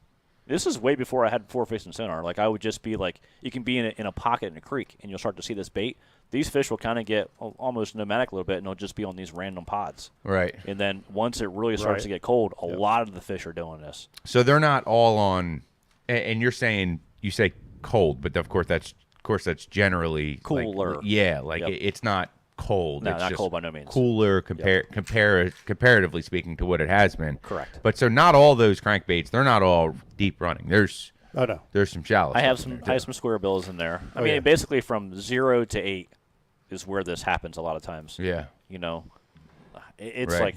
This is way before I had forward-facing sonar. Like I would just be like, you can be in a pocket in a creek, and you'll start to see this bait. These fish will kind of get almost nomadic a little bit, and they'll just be on these random pods. Right. And then once it really starts to get cold, a lot of the fish are doing this. So they're not all on. And you're saying you say cold, but of course that's generally cooler. Like, it's not cold. No, it's not just cold by no means. Cooler comparatively speaking to what it has been. Correct. But so not all those crankbaits. They're not all deep running. There's some shallow. I have stuff in some there, too. square bills in there. I mean, basically from 0 to 8 is where this happens a lot of times. Yeah. You know, it's Right.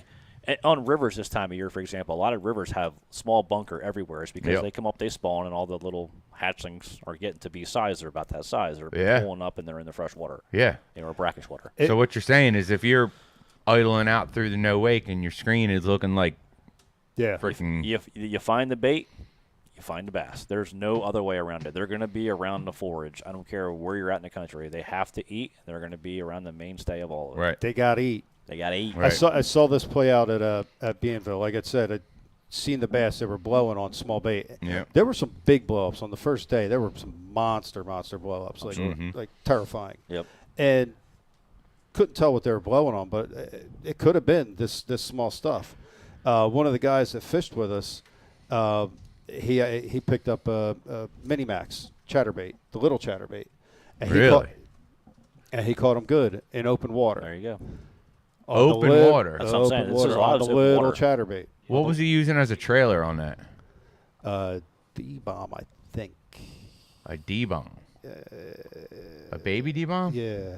like on rivers this time of year, for example, a lot of rivers have small bunker everywhere. It's because they come up, they spawn, and all the little hatchlings are getting to be size. They're about that size. They're pulling up, and they're in the fresh water. Yeah. Or brackish water. So what you're saying is if you're idling out through the no wake and your screen is looking like freaking You find the bait, you find the bass. There's no other way around it. They're going to be around the forage. I don't care where you're at in the country. They have to eat. They're going to be around the mainstay of all of it. Right. They got to eat. They got to eat. Right. I saw this play out at Bienville. Like I said, I'd seen the bass that were blowing on small bait. Yeah. There were some big blow-ups on the first day. There were some monster blow-ups, like terrifying. Yep. And couldn't tell what they were blowing on, but it could have been this small stuff. One of the guys that fished with us, he picked up a mini max chatterbait, the little chatterbait, and really, he caught him good in open water. There you go. Open lid- water. That's what I'm saying. Open This is water a lot on of the open little water. chatterbait. What was he using as a trailer on that? D-bomb, I think. A D-bomb. A baby D-bomb? Yeah.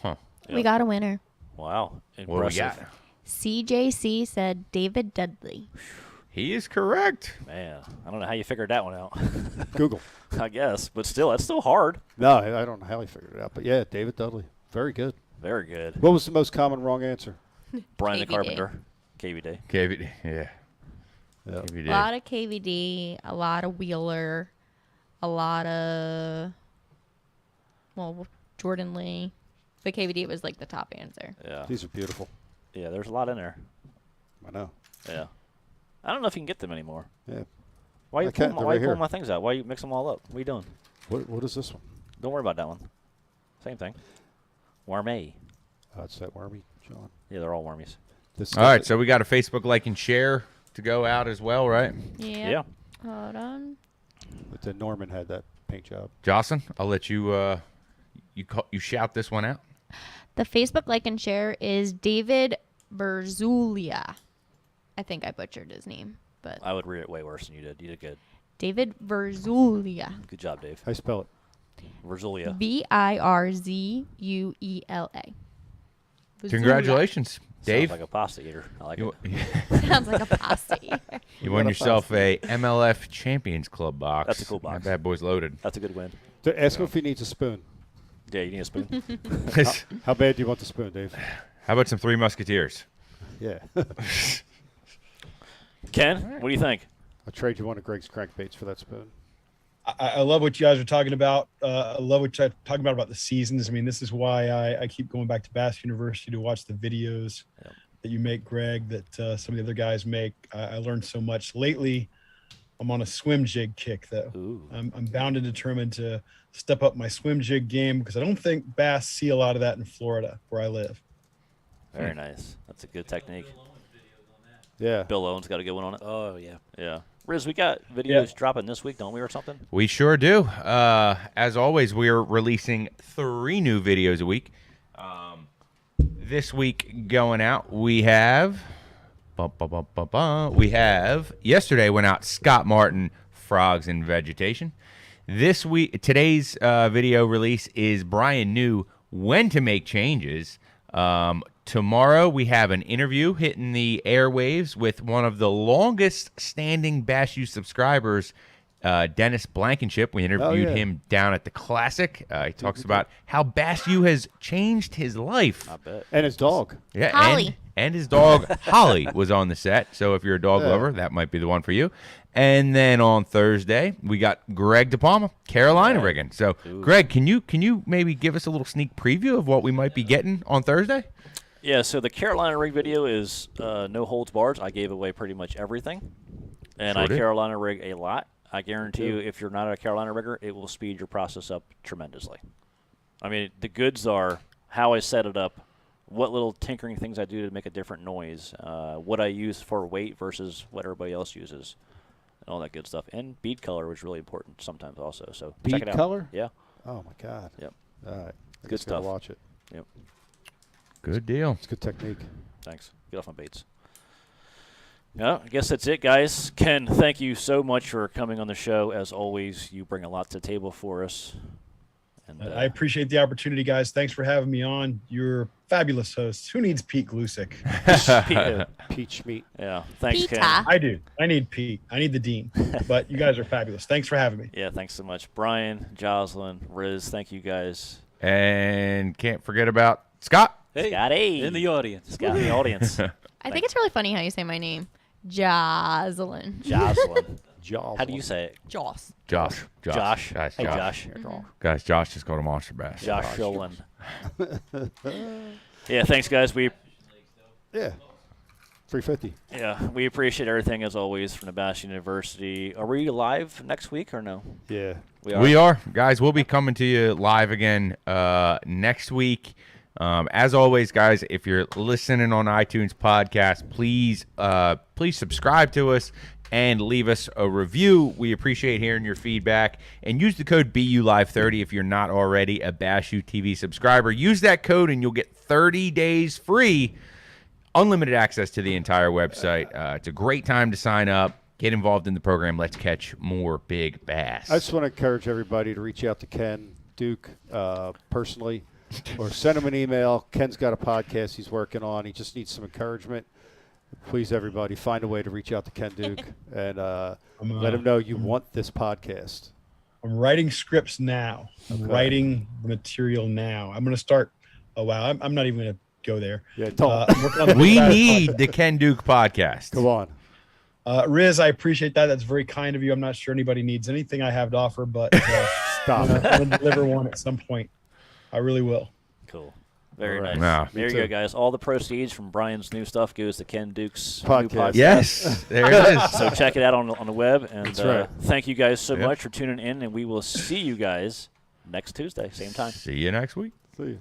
Huh. We got a winner. Wow. What we got? CJC said David Dudley. He is correct. Man, I don't know how you figured that one out. Google. I guess, but still, that's still hard. No, I don't know how he figured it out. But, yeah, David Dudley. Very good. Very good. What was the most common wrong answer? Brian the KVD. Carpenter. KVD. KVD, yeah. Yep. KVD. A lot of KVD, a lot of Wheeler, a lot of, Jordan Lee. But KVD was like the top answer. Yeah. These are beautiful. Yeah, there's a lot in there. I know. Yeah. I don't know if you can get them anymore. Yeah. Why you I can't. pulling They're right here. my things out? Why you mix them all up? What are you doing? What is this one? Don't worry about that one. Same thing. Wormy. It's that wormy, John. Yeah, they're all wormies. All right, so we got a Facebook like and share to go out as well, right? Yeah. Hold on. But then Norman had that paint job. Jocelyn, I'll let you you shout this one out. The Facebook like and share is David Verzulia. I think I butchered his name, but I would read it way worse than you did. You did good. David Verzulia. Good job, Dave. How you spell it? Verzulia. Virzuela. Congratulations, Dave. Sounds like a pasta eater. I like You- it. Sounds like a pasta eater. You won yourself a MLF Champions Club box. That's a cool box. That bad boy's loaded. That's a good win. Ask him if he needs a spoon. Yeah, you need a spoon. How bad do you want the spoon, Dave? How about some Three Musketeers? Yeah. Ken, what do you think? I'll trade you one of Greg's crankbaits for that spoon. I love what you guys are talking about. I love what you're talking about the seasons. I mean, this is why I keep going back to Bass University to watch the videos that you make, Greg, that some of the other guys make. I learned so much. Lately, I'm on a swim jig kick, though. I'm bound and determined to step up my swim jig game because I don't think bass see a lot of that in Florida, where I live. Very nice. That's a good technique. Yeah. Bill Owen's got a good one on it. Oh, yeah. Yeah. Riz, we got videos dropping this week, don't we, or something? We sure do. As always, we're releasing 3 new videos a week. This week going out, we have... We have... Yesterday went out Scott Martin, Frogs and Vegetation. This week, today's video release is Brian New, When to Make Changes. Tomorrow, we have an interview hitting the airwaves with one of the longest-standing Bass U subscribers, Dennis Blankenship. We interviewed him down at the Classic. He talks about how Bass U has changed his life. I bet. And his dog. Yeah, Holly. And his dog, Holly, was on the set. So if you're a dog lover, that might be the one for you. And then on Thursday, we got Greg DiPalma, Carolina rigging. So, Greg, can you maybe give us a little sneak preview of what we might be getting on Thursday? Yeah, so the Carolina rig video is no holds barred. I gave away pretty much everything. And Sure I did. Carolina rig a lot. I guarantee you, if you're not a Carolina rigger, it will speed your process up tremendously. I mean, the goods are how I set it up, what little tinkering things I do to make a different noise, what I use for weight versus what everybody else uses, and all that good stuff. And bead color was really important sometimes also. So check Bead it out. color? Yeah. Oh, my God. Yep. All right. I Good just gotta stuff. watch it. Yep. Good deal. It's good technique. Thanks. Get off my baits. Yeah, I guess that's it, guys. Ken, thank you so much for coming on the show. As always, you bring a lot to the table for us. And I appreciate the opportunity, guys. Thanks for having me on. You're fabulous hosts. Who needs Pete Glusick? Peach meat. Yeah, thanks, Pita. Ken. I do. I need Pete. I need the Dean. But you guys are fabulous. Thanks for having me. Yeah, thanks so much. Brian, Jocelyn, Riz, thank you guys. And can't forget about Scott. Hey, Scotty. in the audience. Scott in the audience. I think it's really funny how you say my name. Jocelyn. Jocelyn. Jaws. How do you say it? Joss. Josh. Josh. Guys, Hey, Josh. Josh. Guys, Josh just called a monster bass. Josh Sholin. Yeah, thanks, guys. Yeah. 350. Yeah, we appreciate everything as always from the Bass University. Are we live next week or no? Yeah. We are. Guys, we'll be coming to you live again next week. As always, guys, if you're listening on iTunes podcast, please subscribe to us. and leave us a review. We appreciate hearing your feedback. And use the code BULive30 if you're not already a Bass U TV subscriber. Use that code and you'll get 30 days free, unlimited access to the entire website. It's a great time to sign up. Get involved in the program. Let's catch more big bass. I just want to encourage everybody to reach out to Ken Duke personally or send him an email. Ken's got a podcast he's working on. He just needs some encouragement. Please, everybody, find a way to reach out to Ken Duke and let him know you want this podcast. I'm writing scripts now. I'm writing the material now. I'm going to start. Oh, wow. I'm not even going to go there. Yeah, don't. We need the Ken Duke podcast. Come on. Riz, I appreciate that. That's very kind of you. I'm not sure anybody needs anything I have to offer, but stop. I'm going to deliver one at some point. I really will. Cool. Very nice. Wow. There you go, guys. All the proceeds from Brian's new stuff goes to Ken Duke's new podcast. Yes, there it is. So check it out on the web. And That's right. Thank you guys so much for tuning in, and we will see you guys next Tuesday, same time. See you next week. See you.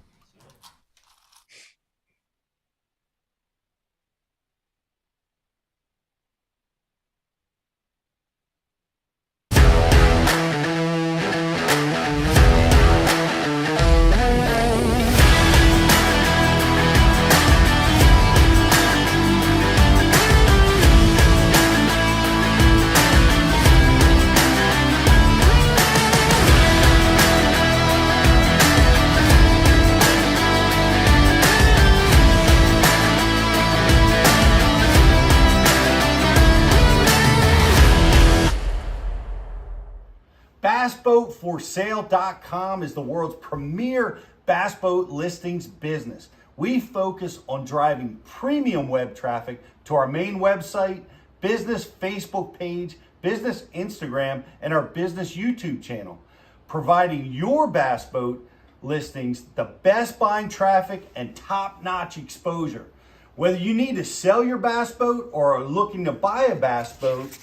BassBoatForSale.com is the world's premier bass boat listings business. We focus on driving premium web traffic to our main website, business Facebook page, business Instagram, and our business YouTube channel, providing your bass boat listings the best buying traffic and top-notch exposure. Whether you need to sell your bass boat or are looking to buy a bass boat,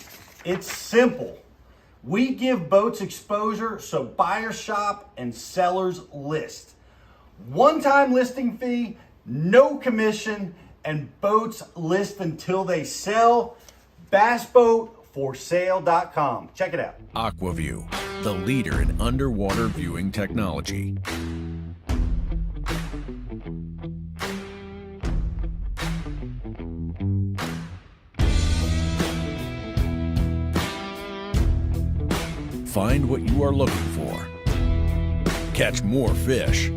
it's simple. We give boats exposure so buyers shop and sellers list. One-time listing fee, no commission, and boats list until they sell. BassBoatForSale.com. Check it out. AquaView, the leader in underwater viewing technology. Find what you are looking for. Catch more fish.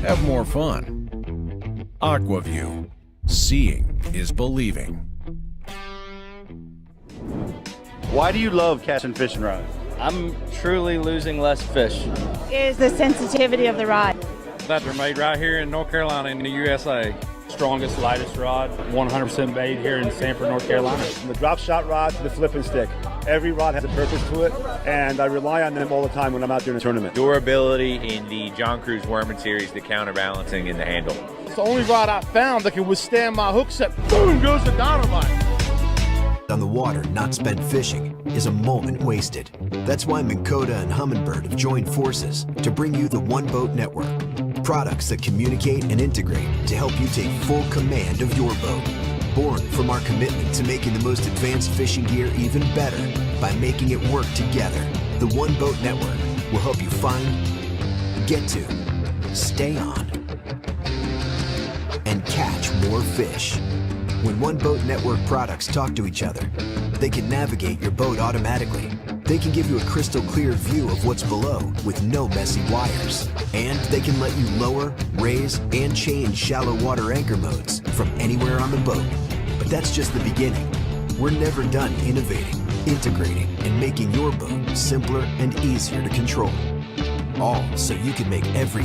Have more fun. AquaView. Seeing is believing. Why do you love casting fishing rods? I'm truly losing less fish. Is the sensitivity of the rod. That they're made right here in North Carolina in the USA. Strongest, lightest rod, 100% made here in Sanford, North Carolina. From the drop shot rod to the flipping stick. Every rod has a purpose to it, and I rely on them all the time when I'm out there in a tournament. Durability in the John Cruz Worman series, the counterbalancing in the handle. It's the only rod I found that can withstand my hook set. Boom goes the dynamite. On the water, not spent fishing is a moment wasted. That's why Minn Kota and Humminbird have joined forces to bring you the One Boat Network. Products that communicate and integrate to help you take full command of your boat. Born from our commitment to making the most advanced fishing gear even better by making it work together, the One Boat Network will help you find, get to, stay on, and catch more fish. When One Boat Network products talk to each other, they can navigate your boat automatically. They can give you a crystal clear view of what's below with no messy wires. And they can let you lower, raise, and change shallow water anchor modes from anywhere on the boat. But that's just the beginning. We're never done innovating, integrating, and making your boat simpler and easier to control. All so you can make every